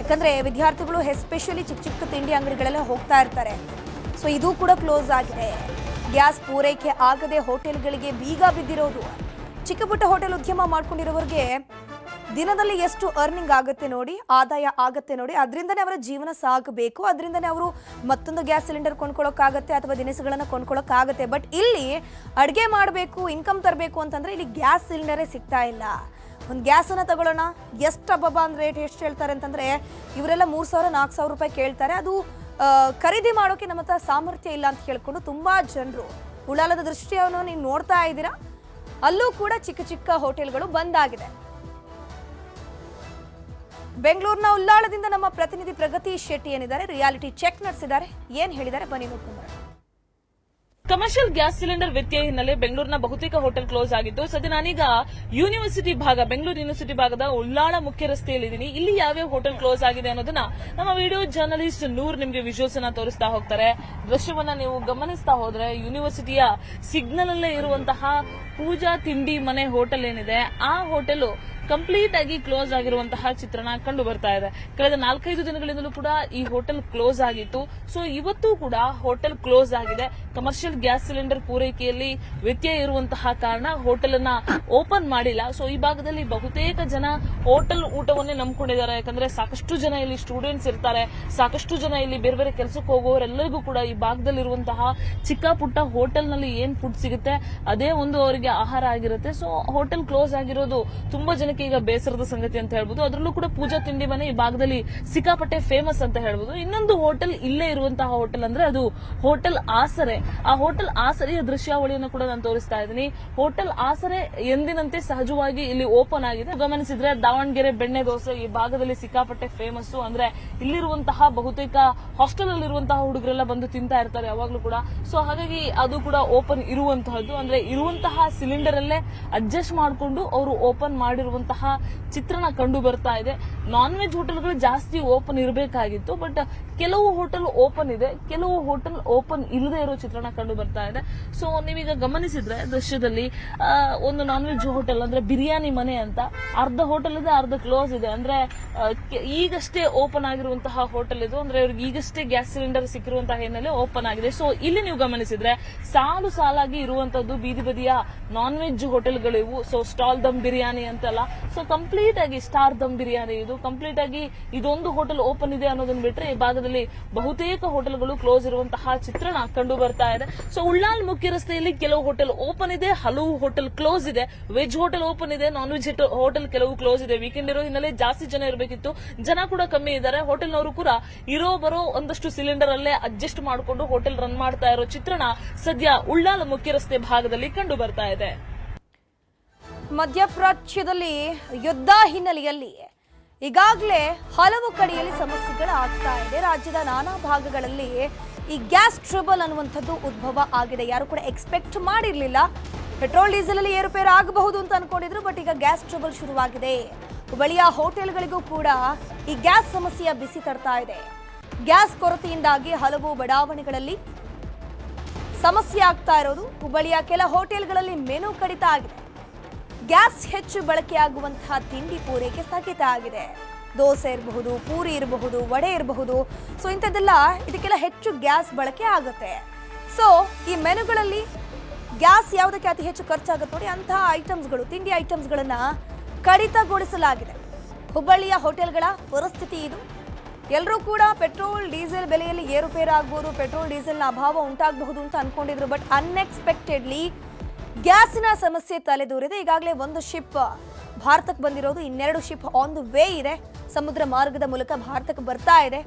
ಯಾಕಂದ್ರೆ ವಿದ್ಯಾರ್ಥಿಗಳು ಎಸ್ಪೆಷಲಿ ಚಿಕ್ಕ ಚಿಕ್ಕ ತಿಂಡಿ ಅಂಗಡಿಗಳೆಲ್ಲ ಹೋಗ್ತಾ ಇರ್ತಾರೆ. ಸೊ ಇದು ಕೂಡ ಕ್ಲೋಸ್ ಆಗಿದೆ. ಗ್ಯಾಸ್ ಪೂರೈಕೆ ಆಗದೆ ಹೋಟೆಲ್ಗಳಿಗೆ ಬೀಗ ಬಿದ್ದಿರೋದು. ಚಿಕ್ಕ ಪುಟ್ಟ ಹೋಟೆಲ್ ಉದ್ಯಮ ಮಾಡ್ಕೊಂಡಿರೋರಿಗೆ ದಿನದಲ್ಲಿ ಎಷ್ಟು ಅರ್ನಿಂಗ್ ಆಗುತ್ತೆ ನೋಡಿ, ಆದಾಯ ಆಗುತ್ತೆ ನೋಡಿ, ಅದರಿಂದನೇ ಅವರ ಜೀವನ ಸಾಗಬೇಕು, ಅದರಿಂದನೇ ಅವರು ಮತ್ತೊಂದು ಗ್ಯಾಸ್ ಸಿಲಿಂಡರ್ ಕೊಂಡ್ಕೊಳ್ಳೋಕ್ಕಾಗತ್ತೆ ಅಥವಾ ದಿನಸುಗಳನ್ನು ಕೊಂಡ್ಕೊಳ್ಳೋಕ್ಕಾಗತ್ತೆ. ಬಟ್ ಇಲ್ಲಿ ಅಡುಗೆ ಮಾಡಬೇಕು, ಇನ್ಕಮ್ ತರಬೇಕು ಅಂತಂದ್ರೆ ಇಲ್ಲಿ ಗ್ಯಾಸ್ ಸಿಲಿಂಡರೇ ಸಿಗ್ತಾ ಇಲ್ಲ. ಒಂದು ಗ್ಯಾಸನ್ನು ತಗೊಳ್ಳೋಣ, ಎಷ್ಟು ಹಬ್ಬ ಅಂದರೆ ರೇಟ್ ಎಷ್ಟು ಹೇಳ್ತಾರೆ ಅಂತಂದರೆ ಇವರೆಲ್ಲ 3,000-4,000 ರೂಪಾಯಿ ಕೇಳ್ತಾರೆ. ಅದು ಖರೀದಿ ಮಾಡೋಕೆ ನಮ್ಮ ಹತ್ರ ಸಾಮರ್ಥ್ಯ ಇಲ್ಲ ಅಂತ ಹೇಳ್ಕೊಂಡು ತುಂಬಾ ಜನರು ಉಳ್ಳಾಲದ ದೃಶ್ಯವನ್ನು ನೀವು ನೋಡ್ತಾ ಇದ್ದೀರಾ. ಅಲ್ಲೂ ಕೂಡ ಚಿಕ್ಕ ಚಿಕ್ಕ ಹೋಟೆಲ್ಗಳು ಬಂದಾಗಿದೆ. ಬೆಂಗಳೂರಿನ ಉಳ್ಳಾಳದಿಂದ ನಮ್ಮ ಪ್ರತಿನಿಧಿ ಪ್ರಗತಿ ಶೆಟ್ಟಿ ಏನಿದ್ದಾರೆ ರಿಯಾಲಿಟಿ ಚೆಕ್ ನಡೆಸಿದ್ದಾರೆ. ಏನ್ ಹೇಳಿದ್ದಾರೆ ಬನ್ನಿ ನೋಡ್ಕೊಂಡು. ಕಮರ್ಷಿಯಲ್ ಗ್ಯಾಸ್ ಸಿಲಿಂಡರ್ ವ್ಯತ್ಯಯ ಹಿನ್ನೆಲೆ ಬೆಂಗಳೂರಿನ ಬಹುತೇಕ ಹೋಟೆಲ್ ಕ್ಲೋಸ್ ಆಗಿದ್ದು, ಸದ್ಯ ನಾನೀಗ ಯೂನಿವರ್ಸಿಟಿ ಭಾಗ, ಬೆಂಗಳೂರು ಯೂನಿವರ್ಸಿಟಿ ಭಾಗದ ಉಳ್ಳಾಳ ಮುಖ್ಯ ರಸ್ತೆಯಲ್ಲಿದ್ದೀನಿ. ಇಲ್ಲಿ ಯಾವ್ಯಾವ ಹೋಟೆಲ್ ಕ್ಲೋಸ್ ಆಗಿದೆ ಅನ್ನೋದನ್ನ ನಮ್ಮ ವಿಡಿಯೋ ಜರ್ನಲಿಸ್ಟ್ ನೂರ್ ನಿಮ್ಗೆ ವಿಜುವಲ್ಸ್ ಅನ್ನ ತೋರಿಸ್ತಾ ಹೋಗ್ತಾರೆ. ದೃಶ್ಯವನ್ನ ನೀವು ಗಮನಿಸ್ತಾ ಹೋದ್ರೆ ಯೂನಿವರ್ಸಿಟಿಯ ಸಿಗ್ನಲ್ ಅಲ್ಲೇ ಇರುವಂತಹ ಪೂಜಾ ತಿಂಡಿ ಮನೆ ಹೋಟೆಲ್ ಏನಿದೆ, ಆ ಹೋಟೆಲ್ ಕಂಪ್ಲೀಟ್ ಆಗಿ ಕ್ಲೋಸ್ ಆಗಿರುವಂತಹ ಚಿತ್ರಣ ಕಂಡು ಬರ್ತಾ ಇದೆ. ಕಳೆದ 4-5 ದಿನಗಳಿಂದಲೂ ಕೂಡ ಈ ಹೋಟೆಲ್ ಕ್ಲೋಸ್ ಆಗಿತ್ತು. ಸೊ ಇವತ್ತು ಕೂಡ ಹೋಟೆಲ್ ಕ್ಲೋಸ್ ಆಗಿದೆ. ಕಮರ್ಷಿಯಲ್ ಗ್ಯಾಸ್ ಸಿಲಿಂಡರ್ ಪೂರೈಕೆಯಲ್ಲಿ ವ್ಯತ್ಯಯ ಇರುವಂತಹ ಕಾರಣ ಹೋಟೆಲ್ ಅನ್ನ ಓಪನ್ ಮಾಡಿಲ್ಲ. ಸೊ ಈ ಭಾಗದಲ್ಲಿ ಬಹುತೇಕ ಜನ ಹೋಟೆಲ್ ಊಟವನ್ನೇ ನಂಬ್ಕೊಂಡಿದ್ದಾರೆ. ಯಾಕಂದ್ರೆ ಸಾಕಷ್ಟು ಜನ ಇಲ್ಲಿ ಸ್ಟೂಡೆಂಟ್ಸ್ ಇರ್ತಾರೆ, ಸಾಕಷ್ಟು ಜನ ಇಲ್ಲಿ ಬೇರೆ ಬೇರೆ ಕೆಲಸಕ್ಕೆ ಹೋಗೋರೆಲ್ಲರಿಗೂ ಕೂಡ ಈ ಭಾಗದಲ್ಲಿರುವಂತಹ ಚಿಕ್ಕ ಪುಟ್ಟ ಹೋಟೆಲ್ ನಲ್ಲಿ ಏನ್ ಫುಡ್ ಸಿಗುತ್ತೆ ಅದೇ ಒಂದು ಅವರಿಗೆ ಆಹಾರ ಆಗಿರುತ್ತೆ. ಸೊ ಹೋಟೆಲ್ ಕ್ಲೋಸ್ ಆಗಿರೋದು ತುಂಬಾ ಜನಕ್ಕೆ ಈಗ ಬೇಸರದ ಸಂಗತಿ ಅಂತ ಹೇಳ್ಬೋದು. ಅದರಲ್ಲೂ ಕೂಡ ಪೂಜಾ ತಿಂಡಿ ಮನೆ ಈ ಭಾಗದಲ್ಲಿ ಸಿಕ್ಕಾಪಟ್ಟೆ ಫೇಮಸ್ ಅಂತ ಹೇಳ್ಬೋದು. ಇನ್ನೊಂದು ಹೋಟೆಲ್ ಇಲ್ಲೇ ಇರುವಂತಹ ಹೋಟೆಲ್ ಅಂದ್ರೆ ಅದು ಹೋಟೆಲ್ ಆಸರೆ. ಆ ಹೋಟೆಲ್ ಆಸರೆಯ ದೃಶ್ಯಾವಳಿಯನ್ನು ಕೂಡ ನಾನು ತೋರಿಸ್ತಾ ಇದ್ದೀನಿ. ಹೋಟೆಲ್ ಆಸರೆ ಎಂದಿನಂತೆ ಸಹಜವಾಗಿ ಇಲ್ಲಿ ಓಪನ್ ಆಗಿದೆ. ಗಮನಿಸಿದ್ರೆ ದಾವಣಗೆರೆ ಬೆಣ್ಣೆ ದೋಸೆ ಈ ಭಾಗದಲ್ಲಿ ಸಿಕ್ಕಾಪಟ್ಟೆ ಫೇಮಸ್. ಅಂದ್ರೆ ಇಲ್ಲಿರುವಂತಹ ಬಹುತೇಕ ಹಾಸ್ಟೆಲ್ ಅಲ್ಲಿ ಇರುವಂತಹ ಹುಡುಗರೆಲ್ಲ ಬಂದು ತಿಂತಾ ಇರ್ತಾರೆ ಯಾವಾಗ್ಲೂ ಕೂಡ. ಸೊ ಹಾಗಾಗಿ ಅದು ಕೂಡ ಓಪನ್ ಇರುವಂತಹದ್ದು. ಅಂದ್ರೆ ಇರುವಂತಹ ಸಿಲಿಂಡರ್ ಅಲ್ಲೇ ಅಡ್ಜಸ್ಟ್ ಮಾಡಿಕೊಂಡು ಅವರು ಓಪನ್ ಮಾಡಿರುವಂತಹ ಚಿತ್ರಣ ಕಂಡು ಬರ್ತಾ ಇದೆ. ನಾನ್ ವೆಜ್ ಹೋಟೆಲ್ಗಳು ಜಾಸ್ತಿ ಓಪನ್ ಇರಬೇಕಾಗಿತ್ತು, ಬಟ್ ಕೆಲವು ಹೋಟೆಲ್ ಓಪನ್ ಇದೆ, ಕೆಲವು ಹೋಟೆಲ್ ಓಪನ್ ಇಲ್ಲದೆ ಇರೋ ಚಿತ್ರಣ ಕಂಡು ಬರ್ತಾ ಇದೆ. ಸೊ ನೀವೀಗ ಗಮನಿಸಿದ್ರೆ ದೃಶ್ಯದಲ್ಲಿ ಒಂದು ನಾನ್ ವೆಜ್ ಹೋಟೆಲ್ ಅಂದ್ರೆ ಬಿರಿಯಾನಿ ಮನೆ ಅಂತ ಅರ್ಧ ಹೋಟೆಲ್ ಇದೆ, ಅರ್ಧ ಕ್ಲೋಸ್ ಇದೆ. ಅಂದ್ರೆ ಈಗಷ್ಟೇ ಓಪನ್ ಆಗಿರುವಂತಹ ಹೋಟೆಲ್ ಇದು. ಅಂದ್ರೆ ಅವ್ರಿಗೆ ಈಗಷ್ಟೇ ಗ್ಯಾಸ್ ಸಿಲಿಂಡರ್ ಸಿಕ್ಕಿರುವಂತಹ ಹಿನ್ನೆಲೆ ಓಪನ್ ಆಗಿದೆ. ಸೊ ಇಲ್ಲಿ ನೀವು ಗಮನಿಸಿದ್ರೆ ಸಾಲು ಸಾಲಾಗಿ ಇರುವಂತದ್ದು ಬೀದಿ ಬದಿಯ non veg ಹೋಟೆಲ್ಗಳಿವು. So stall dum biryani ಅಂತೆಲ್ಲ. ಸೊ ಕಂಪ್ಲೀಟ್ ಆಗಿ ಸ್ಟಾರ್ ದಮ್ ಬಿರಿಯಾನಿ ಇದು ಕಂಪ್ಲೀಟ್ ಆಗಿ ಇದೊಂದು ಹೋಟೆಲ್ ಓಪನ್ ಇದೆ ಅನ್ನೋದನ್ನ ಬಿಟ್ರೆ ಈ ಭಾಗದಲ್ಲಿ ಬಹುತೇಕ ಹೋಟೆಲ್ಗಳು ಕ್ಲೋಸ್ ಇರುವಂತಹ ಚಿತ್ರಣ ಕಂಡು ಬರ್ತಾ ಇದೆ. ಸೊ ಉಳ್ಳಾಲ್ ಮುಖ್ಯ ರಸ್ತೆಯಲ್ಲಿ ಕೆಲವು ಹೋಟೆಲ್ ಓಪನ್ ಇದೆ, ಹಲವು ಹೋಟೆಲ್ ಕ್ಲೋಸ್ ಇದೆ. ವೆಜ್ ಹೋಟೆಲ್ ಓಪನ್ ಇದೆ, ನಾನ್ ವೆಜ್ ಹೋಟೆಲ್ ಕೆಲವು ಕ್ಲೋಸ್ ಇದೆ. ವೀಕೆಂಡ್ ಇರೋ ಹಿನ್ನೆಲೆ ಜಾಸ್ತಿ ಜನ ಇರಬೇಕಿತ್ತು, ಜನ ಕೂಡ ಕಮ್ಮಿ ಇದ್ದಾರೆ. ಹೋಟೆಲ್ನವರು ಕೂಡ ಇರೋ ಬರೋ ಒಂದಷ್ಟು ಸಿಲಿಂಡರ್ ಅಲ್ಲೇ ಅಡ್ಜಸ್ಟ್ ಮಾಡಿಕೊಂಡು ಹೋಟೆಲ್ ರನ್ ಮಾಡ್ತಾ ಇರೋ ಚಿತ್ರಣ ಸದ್ಯ ಉಳ್ಳಾಲ್ ಮುಖ್ಯ ರಸ್ತೆ ಭಾಗದಲ್ಲಿ ಕಂಡು ಬರ್ತಾ ಇದೆ. ಮಧ್ಯಪ್ರಾಚ್ಯದಲ್ಲಿ ಯುದ್ಧ ಹಿನ್ನೆಲೆಯಲ್ಲಿ ಈಗಾಗಲೇ ಹಲವು ಕಡೆಯಲ್ಲಿ ಸಮಸ್ಯೆಗಳು ಆಗ್ತಾ ಇದೆ. ರಾಜ್ಯದ ನಾನಾ ಭಾಗಗಳಲ್ಲಿ ಈ ಗ್ಯಾಸ್ ಟ್ರಬಲ್ ಅನ್ನುವಂಥದ್ದು ಉದ್ಭವ ಆಗಿದೆ. ಯಾರು ಕೂಡ ಎಕ್ಸ್ಪೆಕ್ಟ್ ಮಾಡಿರಲಿಲ್ಲ. ಪೆಟ್ರೋಲ್ ಡೀಸೆಲ್ ಅಲ್ಲಿ ಏರುಪೇರು ಆಗಬಹುದು ಅಂತ ಅನ್ಕೊಂಡಿದ್ರು, ಬಟ್ ಈಗ ಗ್ಯಾಸ್ ಟ್ರಬಲ್ ಶುರುವಾಗಿದೆ. ಹುಬ್ಬಳ್ಳಿಯ ಹೋಟೆಲ್ಗಳಿಗೂ ಕೂಡ ಈ ಗ್ಯಾಸ್ ಸಮಸ್ಯೆಯ ಬಿಸಿ ತಡ್ತಾ ಇದೆ. ಗ್ಯಾಸ್ ಕೊರತೆಯಿಂದಾಗಿ ಹಲವು ಬಡಾವಣೆಗಳಲ್ಲಿ ಸಮಸ್ಯೆ ಆಗ್ತಾ ಇರೋದು. ಹುಬ್ಬಳ್ಳಿಯ ಕೆಲ ಹೋಟೆಲ್ಗಳಲ್ಲಿ ಮೆನು ಕಡಿತ ಆಗಿದೆ. ಗ್ಯಾಸ್ ಹೆಚ್ಚು ಬಳಕೆಯಾಗುವಂತಹ ತಿಂಡಿ ಪೂರೈಕೆ ಸ್ಥಗಿತ ಆಗಿದೆ. ದೋಸೆ ಇರಬಹುದು, ಪೂರಿ ಇರಬಹುದು, ವಡೆ ಇರಬಹುದು. ಸೊ ಇಂಥದ್ದೆಲ್ಲ ಇದಕ್ಕೆಲ್ಲ ಹೆಚ್ಚು ಗ್ಯಾಸ್ ಬಳಕೆ ಆಗುತ್ತೆ. ಸೊ ಈ ಮೆನುಗಳಲ್ಲಿ ಗ್ಯಾಸ್ ಯಾವುದಕ್ಕೆ ಅತಿ ಹೆಚ್ಚು ಖರ್ಚಾಗುತ್ತೆ ನೋಡಿ ಅಂತಹ ಐಟಮ್ಸ್ಗಳು, ತಿಂಡಿ ಐಟಮ್ಸ್ಗಳನ್ನ ಕಡಿತಗೊಳಿಸಲಾಗಿದೆ. ಹುಬ್ಬಳ್ಳಿಯ ಹೋಟೆಲ್ಗಳ ಪರಿಸ್ಥಿತಿ ಇದು. ಎಲ್ಲರೂ ಕೂಡ ಪೆಟ್ರೋಲ್ ಡೀಸೆಲ್ ಬೆಲೆಯಲ್ಲಿ ಏರುಪೇರು ಆಗ್ಬೋದು, ಪೆಟ್ರೋಲ್ ಡೀಸೆಲ್ನ ಅಭಾವ ಉಂಟಾಗಬಹುದು ಅಂತ ಅನ್ಕೊಂಡಿದ್ರು. ಬಟ್ ಅನ್ಎಕ್ಸ್ಪೆಕ್ಟೆಡ್ಲಿ ಗ್ಯಾಸಿನ ಸಮಸ್ಯೆ ತಲೆದೂರಿದೆ. ಈಗಾಗಲೇ ಒಂದು ಶಿಪ್ ಭಾರತಕ್ಕೆ ಬಂದಿರೋದು, ಇನ್ನೆರಡು ಶಿಪ್ ಆನ್ ದ ವೇ ಇದೆ. ಸಮುದ್ರ ಮಾರ್ಗದ ಮೂಲಕ ಭಾರತಕ್ಕೆ ಬರ್ತಾ ಇದೆ.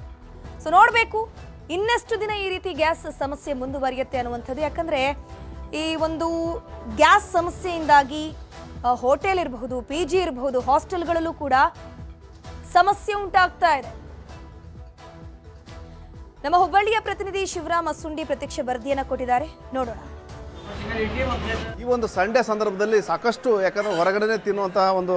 ಸೊ ನೋಡಬೇಕು ಇನ್ನೆಷ್ಟು ದಿನ ಈ ರೀತಿ ಗ್ಯಾಸ್ ಸಮಸ್ಯೆ ಮುಂದುವರಿಯುತ್ತೆ ಅನ್ನುವಂಥದ್ದು. ಯಾಕಂದ್ರೆ ಈ ಒಂದು ಗ್ಯಾಸ್ ಸಮಸ್ಯೆಯಿಂದಾಗಿ ಹೋಟೆಲ್ ಇರಬಹುದು, PG ಇರಬಹುದು, ಹಾಸ್ಟೆಲ್ಗಳಲ್ಲೂ ಕೂಡ ಸಮಸ್ಯೆ ಉಂಟಾಗ್ತಾ ಇದೆ. ನಮ್ಮ ಹುಬ್ಬಳ್ಳಿಯ ಪ್ರತಿನಿಧಿ ಶಿವರಾಮ್ ಅಸುಂಡಿ ಪ್ರತ್ಯಕ್ಷ ವರದಿಯನ್ನ ಕೊಟ್ಟಿದ್ದಾರೆ, ನೋಡೋಣ. ಈ ಒಂದು ಸಂಡೇ ಸಂದರ್ಭದಲ್ಲಿ ಸಾಕಷ್ಟು, ಯಾಕಂದರೆ ಹೊರಗಡೆ ತಿನ್ನುವಂತಹ ಒಂದು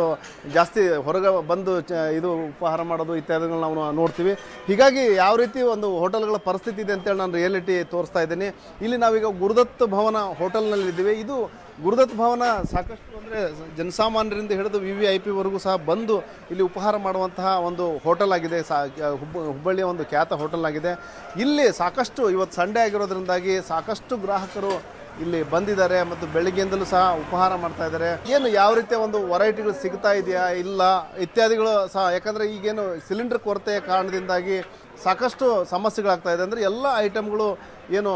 ಜಾಸ್ತಿ ಹೊರಗೆ ಬಂದು ಇದು ಉಪಹಾರ ಮಾಡೋದು ಇತ್ಯಾದಿಗಳನ್ನ ನಾವು ನೋಡ್ತೀವಿ. ಹೀಗಾಗಿ ಯಾವ ರೀತಿ ಒಂದು ಹೋಟೆಲ್ಗಳ ಪರಿಸ್ಥಿತಿ ಇದೆ ಅಂತೇಳಿ ನಾನು ರಿಯಾಲಿಟಿ ತೋರಿಸ್ತಾ ಇದ್ದೀನಿ. ಇಲ್ಲಿ ನಾವೀಗ ಗುರುದತ್ ಭವನ ಹೋಟೆಲ್ನಲ್ಲಿ ಇದ್ದೀವಿ. ಇದು ಗುರುದತ್ ಭವನ ಸಾಕಷ್ಟು ಅಂದರೆ ಜನಸಾಮಾನ್ಯರಿಂದ ಹಿಡಿದು VVIP ವರೆಗೂ ಸಹ ಬಂದು ಇಲ್ಲಿ ಉಪಹಾರ ಮಾಡುವಂತಹ ಒಂದು ಹೋಟೆಲ್ ಆಗಿದೆ. ಹುಬ್ಬಳ್ಳಿಯ ಒಂದು ಖ್ಯಾತ ಹೋಟೆಲ್ ಆಗಿದೆ. ಇಲ್ಲಿ ಸಾಕಷ್ಟು ಇವತ್ತು ಸಂಡೇ ಆಗಿರೋದ್ರಿಂದಾಗಿ ಸಾಕಷ್ಟು ಗ್ರಾಹಕರು ಇಲ್ಲಿ ಬಂದಿದ್ದಾರೆ ಮತ್ತು ಬೆಳಿಗ್ಗೆಯಿಂದಲೂ ಸಹ ಉಪಹಾರ ಮಾಡ್ತಾ ಇದ್ದಾರೆ. ಏನು ಯಾವ ರೀತಿಯ ಒಂದು ವೆರೈಟಿಗಳು ಸಿಗ್ತಾ ಇದೆಯಾ ಇಲ್ಲ ಇತ್ಯಾದಿಗಳು ಸಹ, ಯಾಕಂದರೆ ಈಗೇನು ಸಿಲಿಂಡರ್ ಕೊರತೆಯ ಕಾರಣದಿಂದಾಗಿ ಸಾಕಷ್ಟು ಸಮಸ್ಯೆಗಳಾಗ್ತಾ ಇದೆ. ಅಂದರೆ ಎಲ್ಲ ಐಟಮ್ಗಳು ಏನು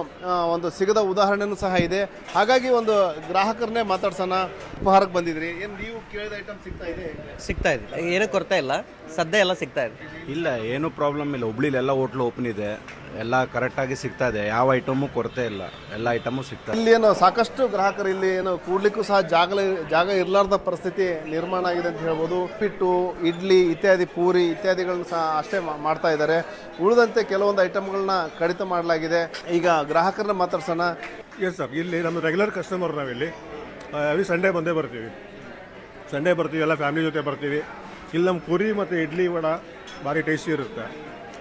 ಒಂದು ಸಿಗದ ಉದಾಹರಣೆನೂ ಸಹ ಇದೆ. ಹಾಗಾಗಿ ಒಂದು ಗ್ರಾಹಕರನ್ನೇ ಮಾತಾಡ್ಸೋಣ. ಉಪಹಾರಕ್ಕೆ ಬಂದಿದ್ರಿ, ಏನು ನೀವು ಕೇಳಿದ ಐಟಮ್ ಸಿಗ್ತಾ ಇದೆ, ಏನೂ ಕೊರತೆ ಇಲ್ಲ, ಸದ್ಯ ಎಲ್ಲ ಸಿಗ್ತಾ ಇದೆ. ಇಲ್ಲ, ಏನೂ ಪ್ರಾಬ್ಲಮ್ ಇಲ್ಲ. ಹುಬ್ಳಿಲಿ ಎಲ್ಲ ಹೋಟ್ಲು ಓಪನ್ ಇದೆ, ಎಲ್ಲ ಕರೆಕ್ಟಾಗಿ ಸಿಗ್ತಾ ಇದೆ. ಯಾವ ಐಟಮು ಕೊರತೆ ಇಲ್ಲ, ಎಲ್ಲ ಐಟಮು ಸಿಗ್ತಾ ಇದೆ. ಇಲ್ಲಿ ಏನು ಸಾಕಷ್ಟು ಗ್ರಾಹಕರು ಇಲ್ಲಿ ಏನು ಕೂಡ್ಲಿಕ್ಕೂ ಸಹ ಜಾಗ ಇರಲಾರ್ದ ಪರಿಸ್ಥಿತಿ ನಿರ್ಮಾಣ ಆಗಿದೆ ಅಂತ ಹೇಳ್ಬೋದು. ಉಪ್ಪಿಟ್ಟು, ಇಡ್ಲಿ ಇತ್ಯಾದಿ, ಪೂರಿ ಇತ್ಯಾದಿಗಳನ್ನ ಸಹ ಅಷ್ಟೇ ಮಾಡ್ತಾ ಇದ್ದಾರೆ. ಉಳಿದಂತೆ ಕೆಲವೊಂದು ಐಟಮ್ಗಳನ್ನ ಕಡಿತ ಮಾಡಲಾಗಿದೆ. ಈಗ ಗ್ರಾಹಕರನ್ನ ಮಾತಾಡ್ಸೋಣ. ಎಸ್ ಸರ್, ಇಲ್ಲಿ ನಮ್ಮ ರೆಗ್ಯುಲರ್ ಕಸ್ಟಮರ್ ನಾವಿಲ್ಲಿ ಎವ್ರಿ ಸಂಡೇ ಬಂದೇ ಬರ್ತೀವಿ. ಎಲ್ಲ ಫ್ಯಾಮಿಲಿ ಜೊತೆ ಬರ್ತೀವಿ. ಇಲ್ಲಿ ನಮ್ಮ ಪೂರಿ ಮತ್ತು ಇಡ್ಲಿ ವಡ ಭಾರಿ ಟೇಸ್ಟಿ ಇರುತ್ತೆ.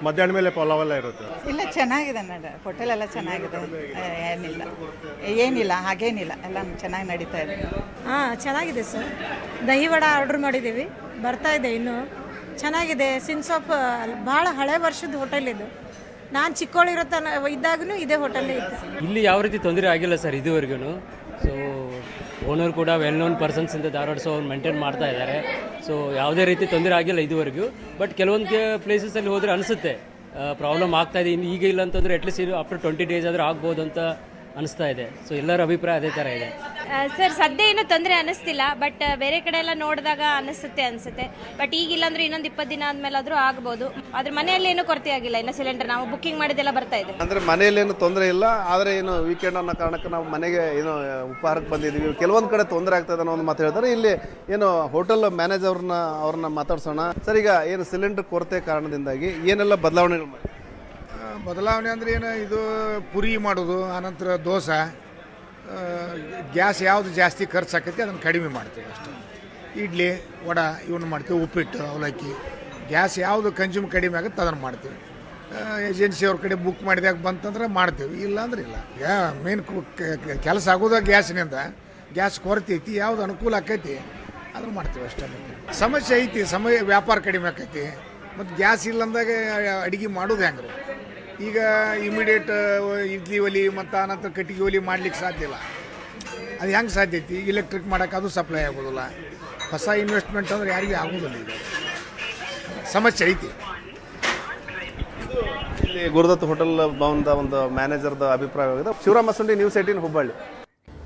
ಮಧ್ಯಾಹ್ನ ಮೇಲೆ ಪಲಾವೆಲ್ಲ ಇರುತ್ತೆ. ಇಲ್ಲ, ಚೆನ್ನಾಗಿದೆ ಹೋಟೆಲ್ ಎಲ್ಲ ಚೆನ್ನಾಗಿದೆ, ಏನಿಲ್ಲ ಹಾಗೇನಿಲ್ಲ, ಎಲ್ಲ ಚೆನ್ನಾಗಿ ನಡೀತಾ ಇದೆ. ಚೆನ್ನಾಗಿದೆ ಸರ್. ದಹಿ ವಡ ಆರ್ಡ್ರ್ ಮಾಡಿದ್ದೀವಿ, ಬರ್ತಾ ಇದೆ ಇನ್ನು. ಚೆನ್ನಾಗಿದೆ. ಸಿನ್ಸ್ ಆಫ್ ಭಾಳ ಹಳೆ ವರ್ಷದ ಹೋಟೆಲ್ ಇದು. ನಾನು ಚಿಕ್ಕವಳಿರೋ ಇದ್ದಾಗೂ ಇದೇ ಹೋಟೆಲ್ಲೇ ಇತ್ತು. ಇಲ್ಲಿ ಯಾವ ರೀತಿ ತೊಂದರೆ ಆಗಿಲ್ಲ ಸರ್ ಇದುವರೆಗೂ. ಸೊ ಓನರ್ ಕೂಡ ವೆಲ್ ನೋನ್ ಪರ್ಸನ್ಸ್ ಇಂದ ಧಾರವಾಡ, ಸೊ ಅವ್ರು ಮೇಂಟೈನ್ ಮಾಡ್ತಾ ಇದ್ದಾರೆ. ಸೊ ಯಾವುದೇ ರೀತಿ ತೊಂದರೆ ಆಗಿಲ್ಲ ಇದುವರೆಗೂ. ಬಟ್ ಕೆಲವೊಂದು ಪ್ಲೇಸಸಲ್ಲಿ ಹೋದರೆ ಅನಿಸುತ್ತೆ ಪ್ರಾಬ್ಲಮ್ ಆಗ್ತಾ ಇದೆ. ಈಗ ಇಲ್ಲ ಅಂತಂದರೆ ಅಟ್ಲೀಸ್ಟ್ ಇದು ಆಫ್ಟರ್ 20 days ಆದರೂ ಆಗ್ಬೋದು ಅಂತ ಅನಿಸ್ತಾ ಇದೆ. ಸೊ ಎಲ್ಲರ ಅಭಿಪ್ರಾಯ ಅದೇ ಥರ ಇದೆ ಸರ್. ಸದ್ಯ ಏನೂ ತೊಂದರೆ ಅನ್ನಿಸ್ತಿಲ್ಲ, ಬಟ್ ಬೇರೆ ಕಡೆ ಎಲ್ಲ ನೋಡಿದಾಗ ಅನಿಸುತ್ತೆ. ಬಟ್ ಈಗಿಲ್ಲ ಅಂದ್ರೆ ಇನ್ನೊಂದು 20 ದಿನ ಆದ್ಮೇಲೆ ಆದರೂ ಆಗ್ಬೋದು. ಆದ್ರೆ ಮನೆಯಲ್ಲಿ ಏನೂ ಕೊರತೆ ಆಗಿಲ್ಲ. ಇನ್ನು ಸಿಲಿಂಡರ್ ನಾವು ಬುಕ್ಕಿಂಗ್ ಮಾಡಿದೆಲ್ಲ ಬರ್ತಾ ಇದೆ. ಅಂದರೆ ಮನೆಯಲ್ಲೇನು ತೊಂದರೆ ಇಲ್ಲ. ಆದರೆ ಏನು ವೀಕೆಂಡ್ ಅನ್ನೋ ಕಾರಣಕ್ಕೆ ನಾವು ಮನೆಗೆ ಏನು ಉಪಹಾರಕ್ಕೆ ಬಂದಿದ್ದೀವಿ. ಕೆಲವೊಂದು ಕಡೆ ತೊಂದರೆ ಆಗ್ತದೆ ಅನ್ನೋ ಒಂದು ಮಾತು ಹೇಳ್ತಾರೆ. ಇಲ್ಲಿ ಏನು ಹೋಟೆಲ್ ಅವ್ರನ್ನ ಮಾತಾಡ್ಸೋಣ. ಸರ್, ಈಗ ಏನು ಸಿಲಿಂಡರ್ ಕೊರತೆ ಕಾರಣದಿಂದಾಗಿ ಏನೆಲ್ಲ ಬದಲಾವಣೆಗಳು ಮಾಡಿ? ಬದಲಾವಣೆ ಅಂದರೆ ಏನು, ಇದು ಪುರಿ ಮಾಡೋದು, ಆನಂತರ ದೋಸೆ, ಗ್ಯಾಸ್ ಯಾವುದು ಜಾಸ್ತಿ ಖರ್ಚು ಆಕೈತಿ ಅದನ್ನು ಕಡಿಮೆ ಮಾಡ್ತೀವಿ ಅಷ್ಟೇ. ಇಡ್ಲಿ ವಡ ಇವನ್ನ ಮಾಡ್ತೀವಿ, ಉಪ್ಪಿಟ್ಟು ಅವಲಕ್ಕಿ. ಗ್ಯಾಸ್ ಯಾವುದು ಕನ್ಸ್ಯೂಮ್ ಕಡಿಮೆ ಆಗುತ್ತೆ ಅದನ್ನು ಮಾಡ್ತೀವಿ. ಏಜೆನ್ಸಿ ಅವ್ರ ಕಡೆ ಬುಕ್ ಮಾಡಿದಾಗ ಬಂತಂದ್ರೆ ಮಾಡ್ತೀವಿ, ಇಲ್ಲ ಅಂದ್ರೆ ಇಲ್ಲ. ಮೇನ್ ಕೆಲಸ ಆಗೋದು ಗ್ಯಾಸ್ನಿಂದ. ಗ್ಯಾಸ್ ಕೊರತೆ ಐತಿ, ಯಾವುದು ಅನುಕೂಲ ಆಕೈತಿ ಅದನ್ನು ಮಾಡ್ತೀವಿ ಅಷ್ಟೇ. ಸಮಸ್ಯೆ ಐತಿ, ವ್ಯಾಪಾರ ಕಡಿಮೆ ಆಕೈತಿ. ಮತ್ತು ಗ್ಯಾಸ್ ಇಲ್ಲಂದಾಗ ಅಡುಗೆ ಮಾಡೋದು ಹೆಂಗೆ ರೀ? ಈಗ ಇಮಿಡಿಯೇಟ್ ಇಡ್ಲಿ ಒಲಿ ಮತ್ತು ಆನಂತರ ಕಟ್ಟಿಗೆ ಒಲಿ ಮಾಡ್ಲಿಕ್ಕೆ ಸಾಧ್ಯ ಇಲ್ಲ. ಅದು ಹೆಂಗೆ ಸಾಧ್ಯ ಐತಿ? ಇಲೆಕ್ಟ್ರಿಕ್ ಮಾಡೋಕೆ ಅದು ಸಪ್ಲೈ ಆಗೋದಿಲ್ಲ. ಹೊಸ ಇನ್ವೆಸ್ಟ್ಮೆಂಟ್ ಅಂದ್ರೆ ಯಾರಿಗೂ ಆಗೋದಿಲ್ಲ. ಈಗ ಸಮಸ್ಯೆ ಐತಿ. ಇಲ್ಲಿ ಗುರುದತ್ ಹೋಟೆಲ್ ಭವನದ ಒಂದು ಮ್ಯಾನೇಜರ್ದ ಅಭಿಪ್ರಾಯವಾಗಿದೆ. ಶಿವರಾಮ್ ಮಸುಂಡಿ, ನ್ಯೂಸ್ 18 ಹುಬ್ಬಳ್ಳಿ.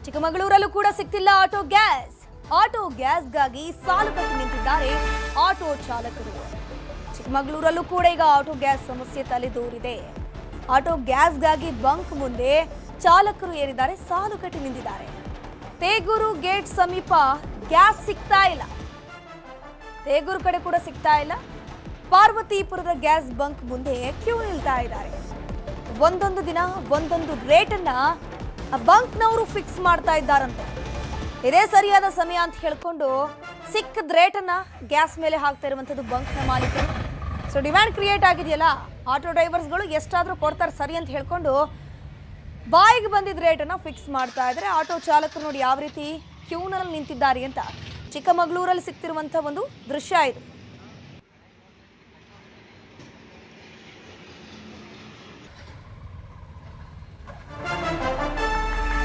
ಚಿಕ್ಕಮಗಳೂರಲ್ಲೂ ಕೂಡ ಸಿಗ್ತಿಲ್ಲ ಆಟೋ ಗ್ಯಾಸ್ಗಾಗಿ ಸಾಲು ಕಟ್ಟಿ ನಿಂತಿದ್ದಾರೆ ಆಟೋ ಚಾಲಕರು. ಚಿಕ್ಕಮಗಳೂರಲ್ಲೂ ಕೂಡ ಈಗ ಆಟೋ ಗ್ಯಾಸ್ ಸಮಸ್ಯೆ ತಲೆದೋರಿದೆ. ಆಟೋ ಗ್ಯಾಸ್ಗಾಗಿ ಬಂಕ್ ಮುಂದೆ ಚಾಲಕರು ಏರಿದ್ದಾರೆ, ಸಾಲು ಕಟ್ಟಿ ನಿಂತಿದ್ದಾರೆ. ತೇಗೂರು ಗೇಟ್ ಸಮೀಪ ಗ್ಯಾಸ್ ಸಿಗ್ತಾ ಇಲ್ಲ. ತೇಗೂರು ಕಡೆ ಕೂಡ ಸಿಗ್ತಾ ಇಲ್ಲ. ಪಾರ್ವತೀಪುರದ ಗ್ಯಾಸ್ ಬಂಕ್ ಮುಂದೆ ಕ್ಯೂ ನಿಲ್ತಾ ಇದ್ದಾರೆ. ಒಂದೊಂದು ದಿನ ಒಂದೊಂದು ರೇಟನ್ನ ಬಂಕ್ನವರು ಫಿಕ್ಸ್ ಮಾಡ್ತಾ ಇದ್ದಾರಂತೆ. ಇದೇ ಸರಿಯಾದ ಸಮಯ ಅಂತ ಹೇಳ್ಕೊಂಡು ಸಿಕ್ಕದ ರೇಟನ್ನ ಗ್ಯಾಸ್ ಮೇಲೆ ಹಾಕ್ತಾ ಇರುವಂಥದ್ದು ಬಂಕ್ನ ಮಾಲೀಕರು. ಸೊ ಡಿಮ್ಯಾಂಡ್ ಕ್ರಿಯೇಟ್ ಆಗಿದೆಯಲ್ಲ, ಆಟೋ ಡ್ರೈವರ್ಸ್ಗಳು ಎಷ್ಟಾದರೂ ಕೊಡ್ತಾರೆ ಸರಿ ಅಂತ ಹೇಳ್ಕೊಂಡು ಬಾಯಿಗೆ ಬಂದಿದ್ದ ರೇಟನ್ನು ಫಿಕ್ಸ್ ಮಾಡ್ತಾ ಇದ್ದಾರೆ. ಆಟೋ ಚಾಲಕರು ನೋಡಿ ಯಾವ ರೀತಿ ಕ್ಯೂನಲ್ಲಿ ನಿಂತಿದ್ದಾರೆ ಅಂತ. ಚಿಕ್ಕಮಗಳೂರಲ್ಲಿ ಸಿಗ್ತಿರುವಂಥ ಒಂದು ದೃಶ್ಯ ಇದು.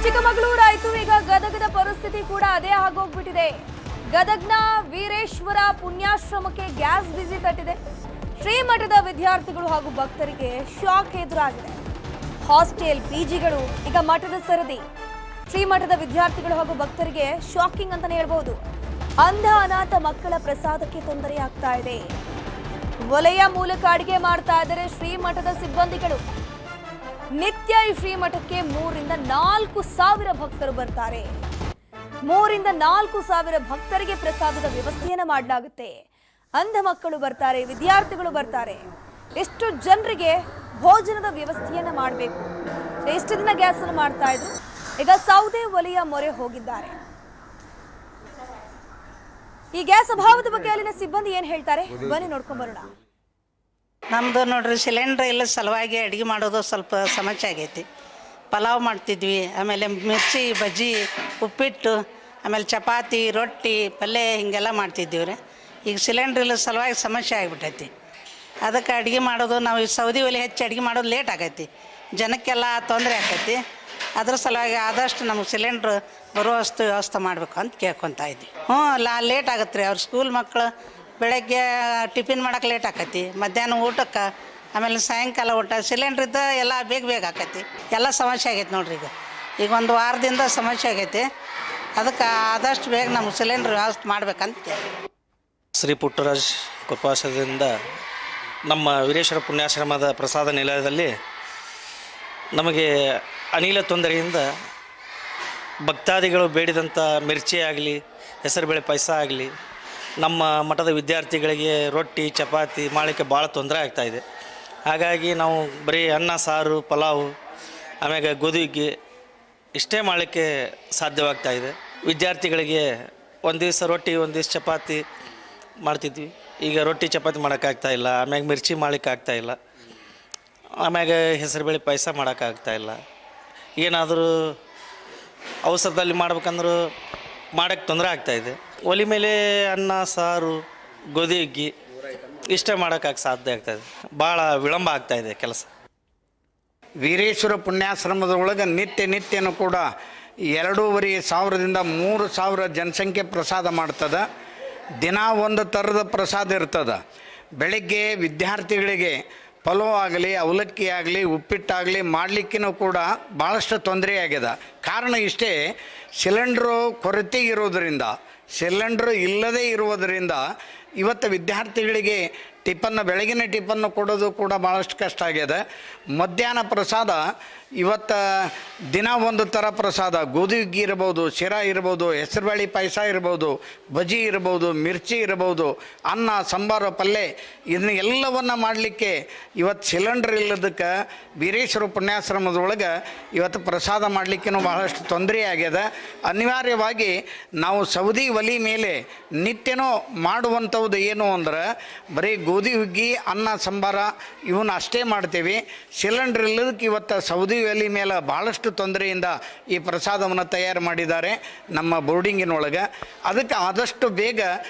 ಚಿಕ್ಕಮಗಳೂರು ಆಯ್ತು, ಈಗ ಗದಗದ ಪರಿಸ್ಥಿತಿ ಕೂಡ ಅದೇ ಆಗೋಗ್ಬಿಟ್ಟಿದೆ. ಗದಗ್ನ ವೀರೇಶ್ವರ ಪುಣ್ಯಾಶ್ರಮಕ್ಕೆ ಗ್ಯಾಸ್ ಬಿಸಿ ತಟ್ಟಿದೆ. ಶ್ರೀಮಠದ ವಿದ್ಯಾರ್ಥಿಗಳು ಹಾಗೂ ಭಕ್ತರಿಗೆ ಶಾಕ್ ಎದುರಾಗಿದೆ. ಹಾಸ್ಟೆಲ್, ಪಿಜಿಗಳು ಈಗ ಮಠದ ಸರದಿ. ಶ್ರೀಮಠದ ವಿದ್ಯಾರ್ಥಿಗಳು ಹಾಗೂ ಭಕ್ತರಿಗೆ ಶಾಕಿಂಗ್ ಅಂತಾನೆ ಹೇಳ್ಬಹುದು. ಅಂಧ ಅನಾಥ ಮಕ್ಕಳ ಪ್ರಸಾದಕ್ಕೆ ತೊಂದರೆ ಆಗ್ತಾ ಇದೆ. ಒಲೆಯ ಮೂಲಕ ಅಡಿಗೆ ಮಾಡ್ತಾ ಇದ್ದಾರೆ ಶ್ರೀಮಠದ ಸಿಬ್ಬಂದಿಗಳು. ನಿತ್ಯ ಈ ಶ್ರೀಮಠಕ್ಕೆ 3,000 ರಿಂದ 4,000 ಭಕ್ತರು ಬರ್ತಾರೆ. 3,000 ರಿಂದ 4,000 ಭಕ್ತರಿಗೆ ಪ್ರಸಾದದ ವ್ಯವಸ್ಥೆಯನ್ನ ಮಾಡಲಾಗುತ್ತೆ. ಅಂಧ ಮಕ್ಕಳು ಬರ್ತಾರೆ, ವಿದ್ಯಾರ್ಥಿಗಳು ಬರ್ತಾರೆ. ಎಷ್ಟು ಜನರಿಗೆ ಭೋಜನದ ವ್ಯವಸ್ಥೆಯನ್ನ ಮಾಡಬೇಕು. ಎಷ್ಟು ದಿನ ಗ್ಯಾಸ್ ಅನ್ನು ಮಾಡ್ತಾ ಇದ್ರು, ಈಗ ಸೌದೆ ಒಲೆಯ ಮೊರೆ ಹೋಗಿದ್ದಾರೆ. ಈ ಗ್ಯಾಸ್ ಅಭಾವದ ಬಗ್ಗೆ ಅಲ್ಲಿನ ಸಿಬ್ಬಂದಿ ಏನ್ ಹೇಳ್ತಾರೆ ಬನ್ನಿ ನೋಡ್ಕೊಂಡ್ ಬರೋಣ. ನಮ್ಮದು ನೋಡ್ರಿ, ಸಿಲಿಂಡ್ರ್ ಇಲ್ಲ ಸಲುವಾಗಿ ಅಡುಗೆ ಮಾಡೋದು ಸ್ವಲ್ಪ ಸಮಸ್ಯೆ ಆಗೈತಿ. ಪಲಾವ್ ಮಾಡ್ತಿದ್ವಿ, ಆಮೇಲೆ ಮಿರ್ಚಿ, ಬಜ್ಜಿ, ಉಪ್ಪಿಟ್ಟು, ಆಮೇಲೆ ಚಪಾತಿ, ರೊಟ್ಟಿ, ಪಲ್ಯ ಹಿಂಗೆಲ್ಲ ಮಾಡ್ತಿದ್ದೀವಿ ರೀ. ಈಗ ಸಿಲಿಂಡ್ರ್ ಇಲ್ಲ ಸಲುವಾಗಿ ಸಮಸ್ಯೆ ಆಗಿಬಿಟ್ಟೈತಿ. ಅದಕ್ಕೆ ಅಡುಗೆ ಮಾಡೋದು ನಾವು ಈ ಸೌದೆ ಒಲೆ ಹೆಚ್ಚು ಅಡುಗೆ ಮಾಡೋದು ಲೇಟ್ ಆಗೈತಿ. ಜನಕ್ಕೆಲ್ಲ ತೊಂದರೆ ಆಕೈತಿ. ಅದ್ರ ಸಲುವಾಗಿ ಆದಷ್ಟು ನಮಗೆ ಸಿಲಿಂಡ್ರ್ ಬರುವಷ್ಟು ವ್ಯವಸ್ಥೆ ಮಾಡಬೇಕು ಅಂತ ಕೇಳ್ಕೊತಾ ಇದ್ವಿ. ಲೇಟ್ ಆಗತ್ತೆ ರೀ. ಅವ್ರ ಸ್ಕೂಲ್ ಮಕ್ಕಳು ಬೆಳಗ್ಗೆ ಟಿಫಿನ್ ಮಾಡೋಕೆ ಲೇಟ್ ಆಕೈತಿ, ಮಧ್ಯಾಹ್ನ ಊಟಕ್ಕೆ ಆಮೇಲೆ ಸಾಯಂಕಾಲ ಊಟ ಸಿಲಿಂಡ್ರ್ ಇದ್ದ ಎಲ್ಲ ಬೇಗ ಬೇಗ ಆಕೈತಿ. ಎಲ್ಲ ಸಮಸ್ಯೆ ಆಗೈತೆ ನೋಡ್ರಿ. ಈಗ ಒಂದು ವಾರದಿಂದ ಸಮಸ್ಯೆ ಆಗೈತಿ. ಅದಕ್ಕೆ ಆದಷ್ಟು ಬೇಗ ನಮ್ಗೆ ಸಿಲಿಂಡ್ರ್ ವ್ಯವಸ್ಥೆ ಮಾಡ್ಬೇಕಂತ. ಶ್ರೀ ಪುಟ್ಟರಾಜ್ ಕೃಪಾಶದಿಂದ ನಮ್ಮ ವೀರೇಶ್ವರ ಪುಣ್ಯಾಶ್ರಮದ ಪ್ರಸಾದ ನಿಲಯದಲ್ಲಿ ನಮಗೆ ಅನಿಲ ತೊಂದರೆಯಿಂದ ಭಕ್ತಾದಿಗಳು ಬೇಡಿದಂಥ ಮಿರ್ಚಿ ಆಗಲಿ, ಹೆಸರುಬೇಳೆ ಪಾಯಸ ಆಗಲಿ, ನಮ್ಮ ಮಠದ ವಿದ್ಯಾರ್ಥಿಗಳಿಗೆ ರೊಟ್ಟಿ ಚಪಾತಿ ಮಾಡಲಿಕ್ಕೆ ಭಾಳ ತೊಂದರೆ ಆಗ್ತಾಯಿದೆ. ಹಾಗಾಗಿ ನಾವು ಬರೀ ಅನ್ನ ಸಾರು ಪಲಾವು ಆಮ್ಯಾಗ ಗೋಧಿ ಇಷ್ಟೇ ಮಾಡಲಿಕ್ಕೆ ಸಾಧ್ಯವಾಗ್ತಾಯಿದೆ. ವಿದ್ಯಾರ್ಥಿಗಳಿಗೆ ಒಂದು ದಿವಸ ರೊಟ್ಟಿ ಒಂದು ದಿವಸ ಚಪಾತಿ ಮಾಡ್ತಿದ್ವಿ. ಈಗ ರೊಟ್ಟಿ ಚಪಾತಿ ಮಾಡೋಕ್ಕಾಗ್ತಾಯಿಲ್ಲ. ಆಮ್ಯಾಗ ಮಿರ್ಚಿ ಮಾಡ್ಲಿಕ್ಕೆ ಆಗ್ತಾಯಿಲ್ಲ. ಆಮ್ಯಾಗ ಹೆಸರುಬೇಳೆ ಪಾಯಸ ಮಾಡೋಕ್ಕಾಗ್ತಾಯಿಲ್ಲ. ಏನಾದರೂ ಔಷಧದಲ್ಲಿ ಮಾಡ್ಬೇಕಂದ್ರೂ ಮಾಡೋಕ್ಕೆ ತೊಂದರೆ ಆಗ್ತಾಯಿದೆ. ಒಲೆ ಮೇಲೆ ಅನ್ನ ಸಾರು ಗೋಧಿ ಇಷ್ಟೇ ಮಾಡೋಕ್ಕಾಗಿ ಸಾಧ್ಯ ಆಗ್ತಾಯಿದೆ. ಭಾಳ ವಿಳಂಬ ಆಗ್ತಾಯಿದೆ ಕೆಲಸ. ವೀರೇಶ್ವರ ಪುಣ್ಯಾಶ್ರಮದೊಳಗೆ ನಿತ್ಯನೂ ಕೂಡ 2,500ದಿಂದ 3,000 ಜನಸಂಖ್ಯೆ ಪ್ರಸಾದ ಮಾಡ್ತದೆ. ದಿನ ಒಂದು ಥರದ ಪ್ರಸಾದ ಇರ್ತದೆ. ಬೆಳಗ್ಗೆ ವಿದ್ಯಾರ್ಥಿಗಳಿಗೆ ಪಲಾವ್ ಆಗಲಿ, ಅವಲಕ್ಕಿ ಆಗಲಿ, ಉಪ್ಪಿಟ್ಟಾಗಲಿ ಮಾಡಲಿಕ್ಕೂ ಕೂಡ ಭಾಳಷ್ಟು ತೊಂದರೆ ಆಗಿದೆ. ಕಾರಣ ಇಷ್ಟೇ, ಸಿಲಿಂಡ್ರು ಕೊರತೆ ಇರೋದರಿಂದ, ಸಿಲಿಂಡ್ರು ಇಲ್ಲದೇ ಇರುವುದರಿಂದ ಇವತ್ತು ವಿದ್ಯಾರ್ಥಿಗಳಿಗೆ ಬೆಳಗಿನ ಟಿಫನ್ನು ಕೊಡೋದು ಕೂಡ ಭಾಳಷ್ಟು ಕಷ್ಟ ಆಗಿದೆ. ಮಧ್ಯಾಹ್ನ ಪ್ರಸಾದ ಇವತ್ತು ದಿನ ಒಂದು ಥರ ಪ್ರಸಾದ, ಗೋಧಿ ಹುಗ್ಗಿ ಇರ್ಬೋದು, ಶಿರಾ ಇರ್ಬೋದು, ಹೆಸರುಬೇಳೆ ಪಾಯಸ ಇರ್ಬೋದು, ಬಜ್ಜಿ ಇರ್ಬೋದು, ಮಿರ್ಚಿ ಇರ್ಬೋದು, ಅನ್ನ ಸಾಂಬಾರು ಪಲ್ಯ ಇದನ್ನ ಎಲ್ಲವನ್ನು ಮಾಡಲಿಕ್ಕೆ ಇವತ್ತು ಸಿಲಿಂಡ್ರ್ ಇಲ್ಲದಕ್ಕೆ ವೀರೇಶ್ವರ ಪುಣ್ಯಾಶ್ರಮದೊಳಗೆ ಇವತ್ತು ಪ್ರಸಾದ ಮಾಡಲಿಕ್ಕೂ ಬಹಳಷ್ಟು ತೊಂದರೆ ಆಗ್ಯದ. ಅನಿವಾರ್ಯವಾಗಿ ನಾವು ಸೌದಿ ಒಲೆ ಮೇಲೆ ನಿತ್ಯನೂ ಮಾಡುವಂಥದ್ದು ಏನು ಅಂದ್ರೆ ಬರೀ ಗೋಧಿ ಹುಗ್ಗಿ ಅನ್ನ ಸಾಂಬಾರ ಇವನ್ನ ಅಷ್ಟೇ ಮಾಡ್ತೀವಿ. ಸಿಲಿಂಡ್ರ್ ಇಲ್ಲದಕ್ಕೆ ಇವತ್ತು ಸೌದಿ ಒಲೆ ಮೇಲೆ ಭಾಳಷ್ಟು ತೊಂದರೆಯಿಂದ ಈ ಪ್ರಸಾದವನ್ನು ತಯಾರು ಮಾಡಿದ್ದಾರೆ ನಮ್ಮ ಬೋರ್ಡಿಂಗಿನೊಳಗೆ. ಅದಕ್ಕೆ ಆದಷ್ಟು ಬೇಗ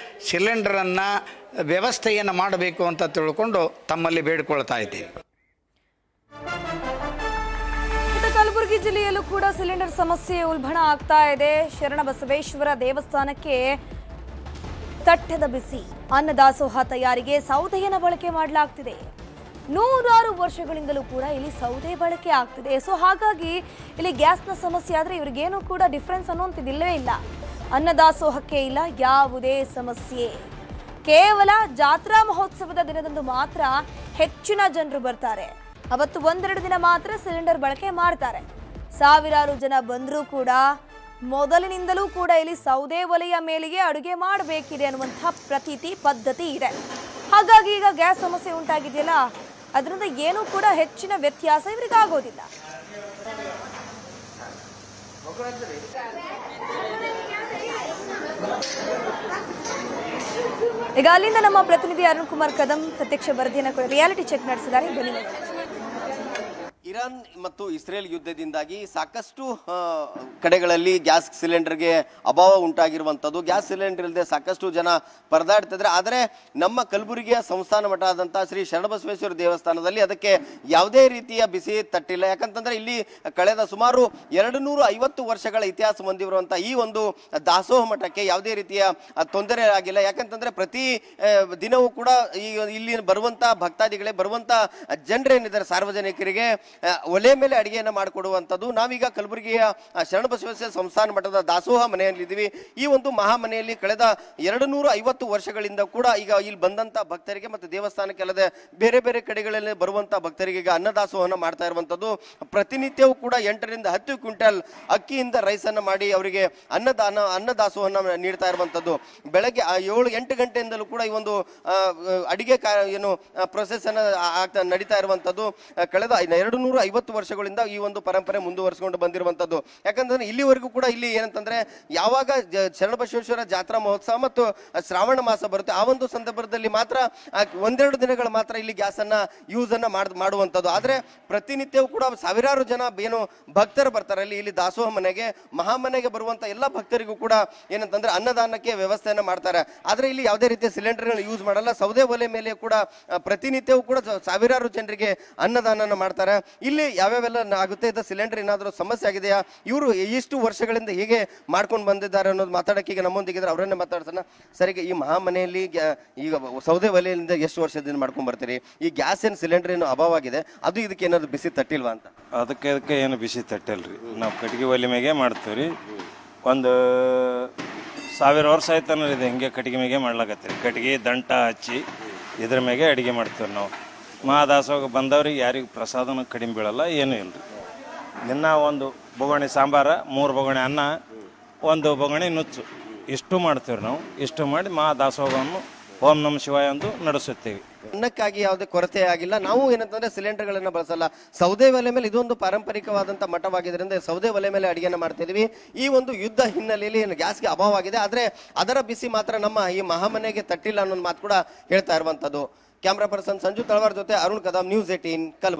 ಸಿಲಿಂಡ್ರನ್ನು ವ್ಯವಸ್ಥೆಯನ್ನು ಮಾಡಬೇಕು ಅಂತ ತಿಳ್ಕೊಂಡು ತಮ್ಮಲ್ಲಿ ಬೇಡಿಕೊಳ್ತಾ ಇದ್ದೀವಿ. ಕಲಬುರಗಿ ಜಿಲ್ಲೆಯಲ್ಲೂ ಕೂಡ ಸಿಲಿಂಡರ್ ಸಮಸ್ಯೆ ಉಲ್ಬಣ ಆಗ್ತಾ ಇದೆ. ಶರಣಬಸವೇಶ್ವರ ದೇವಸ್ಥಾನಕ್ಕೆ ತಟ್ಟದ ಬಿಸಿ ಅನ್ನದಾಸೋಹ ತಯಾರಿಗೆ ಸೌದೆಯನ್ನು ಬಳಕೆ ಮಾಡಲಾಗ್ತಿದೆ. 100 ವರ್ಷಗಳಿಂದಲೂ ಕೂಡ ಇಲ್ಲಿ ಸೌದೆ ಬಳಕೆ ಆಗ್ತಿದೆ. ಸೊ ಹಾಗಾಗಿ ಇಲ್ಲಿ ಗ್ಯಾಸ್ನ ಸಮಸ್ಯೆ ಆದರೆ ಇವರಿಗೇನು ಕೂಡ ಡಿಫ್ರೆನ್ಸ್ ಅನ್ನೋಂಥದ್ದು ಇಲ್ಲವೇ ಇಲ್ಲ. ಅನ್ನದಾಸೋಹಕ್ಕೆ ಇಲ್ಲ ಯಾವುದೇ ಸಮಸ್ಯೆ. ಕೇವಲ ಜಾತ್ರಾ ಮಹೋತ್ಸವದ ದಿನದಂದು ಮಾತ್ರ ಹೆಚ್ಚಿನ ಜನರು ಬರ್ತಾರೆ. ಅವತ್ತು 1-2 ದಿನ ಮಾತ್ರ ಸಿಲಿಂಡರ್ ಬಳಕೆ ಮಾಡ್ತಾರೆ. ಸಾವಿರಾರು ಜನ ಬಂದರೂ ಕೂಡ ಮೊದಲಿನಿಂದಲೂ ಕೂಡ ಇಲ್ಲಿ ಸೌದೆ ಒಲೆಯ ಮೇಲೆಯೇ ಅಡುಗೆ ಮಾಡಬೇಕಿದೆ ಅನ್ನುವಂಥ ಪ್ರತೀತಿ ಪದ್ಧತಿ ಇದೆ. ಹಾಗಾಗಿ ಈಗ ಗ್ಯಾಸ್ ಸಮಸ್ಯೆ ಉಂಟಾಗಿದೆಯಲ್ಲ, ಅದರಿಂದ ಏನೂ ಕೂಡ ಹೆಚ್ಚಿನ ವ್ಯತ್ಯಾಸ ಇವರಿಗೆ ಆಗೋದಿಲ್ಲ. ಈಗ ಅಲ್ಲಿಂದ ನಮ್ಮ ಪ್ರತಿನಿಧಿ ಅರುಣ್ ಕುಮಾರ್ ಕದಂ ಪ್ರತ್ಯಕ್ಷ ವರದಿಯನ್ನು ಕೂಡ ರಿಯಾಲಿಟಿ ಚೆಕ್ ನಡೆಸಿದ್ದಾರೆ. ಬನ್ನಿ. ಇರಾನ್ ಮತ್ತು ಇಸ್ರೇಲ್ ಯುದ್ಧದಿಂದಾಗಿ ಸಾಕಷ್ಟು ಕಡೆಗಳಲ್ಲಿ ಗ್ಯಾಸ್ ಸಿಲಿಂಡರ್ಗೆ ಅಭಾವ ಉಂಟಾಗಿರುವಂಥದ್ದು. ಗ್ಯಾಸ್ ಸಿಲಿಂಡರ್ ಇಲ್ಲದೆ ಸಾಕಷ್ಟು ಜನ ಪರದಾಡ್ತಿದ್ರೆ, ಆದರೆ ನಮ್ಮ ಕಲಬುರಗಿಯ ಸಂಸ್ಥಾನ ಮಠ ಆದಂಥ ಶ್ರೀ ಶರಣಬಸವೇಶ್ವರ ದೇವಸ್ಥಾನದಲ್ಲಿ ಅದಕ್ಕೆ ಯಾವುದೇ ರೀತಿಯ ಬಿಸಿ ತಟ್ಟಿಲ್ಲ. ಯಾಕಂತಂದ್ರೆ ಇಲ್ಲಿ ಕಳೆದ ಸುಮಾರು 250 ವರ್ಷಗಳ ಇತಿಹಾಸ ಹೊಂದಿರುವಂಥ ಈ ಒಂದು ದಾಸೋಹ ಮಠಕ್ಕೆ ಯಾವುದೇ ರೀತಿಯ ತೊಂದರೆ ಆಗಿಲ್ಲ. ಯಾಕಂತಂದ್ರೆ ಪ್ರತಿ ದಿನವೂ ಕೂಡ ಇಲ್ಲಿ ಬರುವಂಥ ಭಕ್ತಾದಿಗಳೇ, ಬರುವಂಥ ಜನರೇನಿದ್ದಾರೆ ಸಾರ್ವಜನಿಕರಿಗೆ ಒಲೆ ಮೇಲೆ ಅಡಿಗೆಯನ್ನು ಮಾಡಿಕೊಡುವಂಥದ್ದು. ನಾವೀಗ ಕಲಬುರಗಿಯ ಶರಣಬಸವೇಶ್ವರ ಸಂಸ್ಥಾನ ಮಠದ ದಾಸೋಹ ಮನೆಯಲ್ಲಿದ್ದೀವಿ. ಈ ಒಂದು ಮಹಾಮನೆಯಲ್ಲಿ ಕಳೆದ 250 ವರ್ಷಗಳಿಂದ ಕೂಡ ಈಗ ಇಲ್ಲಿ ಬಂದಂತ ಭಕ್ತರಿಗೆ ಮತ್ತು ದೇವಸ್ಥಾನಕ್ಕೆ ಅಲ್ಲದೆ ಬೇರೆ ಬೇರೆ ಕಡೆಗಳಲ್ಲಿ ಬರುವಂತ ಭಕ್ತರಿಗೆ ಈಗ ಅನ್ನದಾಸೋಹನ ಮಾಡ್ತಾ ಇರುವಂಥದ್ದು. ಪ್ರತಿನಿತ್ಯವೂ ಕೂಡ 8ರಿಂದ 10 ಕ್ವಿಂಟಲ್ ಅಕ್ಕಿಯಿಂದ ರೈಸನ್ನು ಮಾಡಿ ಅವರಿಗೆ ಅನ್ನದಾಸೋಹನ ನೀಡ್ತಾ ಇರುವಂಥದ್ದು. ಬೆಳಗ್ಗೆ 7-8 ಗಂಟೆಯಿಂದಲೂ ಕೂಡ ಈ ಒಂದು ಅಡಿಗೆ ಏನು ಪ್ರೊಸೆಸ್ ಅನ್ನ ನಡೀತಾ ಇರುವಂಥದ್ದು. ಕಳೆದ 250 ವರ್ಷಗಳಿಂದ ಈ ಒಂದು ಪರಂಪರೆ ಮುಂದುವರಿಸಿಕೊಂಡು ಬಂದಿರುವಂಥದ್ದು. ಯಾಕಂತಂದ್ರೆ ಇಲ್ಲಿವರೆಗೂ ಕೂಡ ಇಲ್ಲಿ ಏನಂತಂದ್ರೆ ಯಾವಾಗ ಶರಣಬಸವೇಶ್ವರ ಜಾತ್ರಾ ಮಹೋತ್ಸವ ಮತ್ತು ಶ್ರಾವಣ ಮಾಸ ಬರುತ್ತೆ ಆ ಒಂದು ಸಂದರ್ಭದಲ್ಲಿ ಮಾತ್ರ 1-2 ದಿನಗಳು ಮಾತ್ರ ಇಲ್ಲಿ ಗ್ಯಾಸ್ ಅನ್ನ ಯೂಸ್ ಅನ್ನ ಮಾಡುವಂಥದ್ದು. ಆದ್ರೆ ಪ್ರತಿನಿತ್ಯವೂ ಕೂಡ ಸಾವಿರಾರು ಜನ ಏನು ಭಕ್ತರು ಬರ್ತಾರೆ ಇಲ್ಲಿ ದಾಸೋಹ ಮನೆಗೆ, ಮಹಾಮನೆಗೆ ಬರುವಂತ ಎಲ್ಲ ಭಕ್ತರಿಗೂ ಕೂಡ ಏನಂತಂದ್ರೆ ಅನ್ನದಾನಕ್ಕೆ ವ್ಯವಸ್ಥೆಯನ್ನ ಮಾಡ್ತಾರೆ. ಆದ್ರೆ ಇಲ್ಲಿ ಯಾವುದೇ ರೀತಿಯ ಸಿಲಿಂಡರ್ ಯೂಸ್ ಮಾಡಲ್ಲ. ಸೌದೆ ಒಲೆ ಮೇಲೆ ಕೂಡ ಪ್ರತಿನಿತ್ಯವೂ ಕೂಡ ಸಾವಿರಾರು ಜನರಿಗೆ ಅನ್ನದಾನ ಮಾಡ್ತಾರೆ. ಇಲ್ಲಿ ಯಾವ್ಯಾವೆಲ್ಲ ಆಗುತ್ತೆ ಇದು ಸಿಲಿಂಡರ್ ಏನಾದರೂ ಸಮಸ್ಯೆ ಆಗಿದೆಯಾ, ಇವರು ಇಷ್ಟು ವರ್ಷಗಳಿಂದ ಹೇಗೆ ಮಾಡ್ಕೊಂಡು ಬಂದಿದ್ದಾರೆ ಅನ್ನೋದು ಮಾತಾಡೋಕೆ ಈಗ ನಮ್ಮೊಂದಿಗಿದ್ರೆ ಅವರನ್ನೇ ಮಾತಾಡ್ಸೋಣ. ಸರಿಗೆ ಈ ಮಹಾಮನೆಯಲ್ಲಿ ಈಗ ಸೌದೆ ಒಲೆಯಿಂದ ಎಷ್ಟು ವರ್ಷದಿಂದ ಮಾಡ್ಕೊಂಡು ಬರ್ತೀರಿ? ಈ ಗ್ಯಾಸ್ ಏನು ಸಿಲಿಂಡರ್ ಏನು ಅಭಾವ ಆಗಿದೆ, ಅದು ಇದಕ್ಕೆ ಏನಾದ್ರು ಬಿಸಿ ತಟ್ಟಿಲ್ವಾ ಅಂತ? ಅದಕ್ಕೆ ಏನು ಬಿಸಿ ತಟ್ಟಲ್ರಿ, ನಾವು ಕಟ್ಟಿಗೆ ಒಲೆ ಮೇಗೆ ಮಾಡ್ತೀವಿ ರೀ. ಒಂದು 1000 ವರ್ಷ ಆಯ್ತಾನ ಇದು ಹಿಂಗೆ ಕಟ್ಟಿಗೆ ಮೇಗೆ ಮಾಡ್ಲಾಕತ್ತೀರಿ. ಕಟ್ಟಿಗೆ ದಂಟ ಹಚ್ಚಿ ಇದ್ರ ಮೇಗೆ ಅಡುಗೆ ಮಾಡ್ತೀವಿ ನಾವು. ಮಹಾದಾಸೋಗ ಬಂದವ್ರಿಗೆ ಯಾರಿಗೂ ಪ್ರಸಾದನೂ ಕಡಿಮೆ ಬೀಳಲ್ಲ, ಏನೂ ಇಲ್ಲ ರೀ. ದಿನ ಒಂದು ಬೊಗಣೆ ಸಾಂಬಾರ, 3 ಬೊಗಣೆ ಅನ್ನ, 1 ಬೊಗಣೆ ನುಚ್ಚು, ಇಷ್ಟು ಮಾಡ್ತೀವಿ ನಾವು. ಇಷ್ಟು ಮಾಡಿ ಮಹಾದಾಸೋಗವನ್ನು ಓಂ ನಮ ಶಿವಾಯ ಎಂದು ನಡೆಸುತ್ತೇವೆ. ಅನ್ನಕ್ಕಾಗಿ ಯಾವುದೇ ಕೊರತೆ ಆಗಿಲ್ಲ. ನಾವು ಏನಂತಂದ್ರೆ ಸಿಲಿಂಡರ್ಗಳನ್ನ ಬಳಸಲ್ಲ, ಸೌದೆ ಒಲೆ ಮೇಲೆ ಇದೊಂದು ಪಾರಂಪರಿಕವಾದಂಥ ಮಠವಾಗಿದ್ದರಿಂದ ಸೌದೆ ಒಲೆ ಮೇಲೆ ಅಡಿಗೆನ ಮಾಡ್ತಿದ್ವಿ. ಈ ಒಂದು ಯುದ್ಧ ಹಿನ್ನೆಲೆಯಲ್ಲಿ ಗ್ಯಾಸ್ಗೆ ಅಭಾವ ಆಗಿದೆ, ಆದರೆ ಅದರ ಬಿಸಿ ಮಾತ್ರ ನಮ್ಮ ಈ ಮಹಾಮನೆಗೆ ತಟ್ಟಿಲ್ಲ ಅನ್ನೋ ಮಾತು ಕೂಡ ಹೇಳ್ತಾ ಇರುವಂಥದ್ದು. ಕ್ಯಾಮ್ರಾ ಪರ್ಸನ್ ಸಂಜು ತಳವಾರ್ ಜೊತೆ ಅರುಣ್ ಕದಂ, ನ್ಯೂಸ್ 18 ಕಲಬುರಗಿ.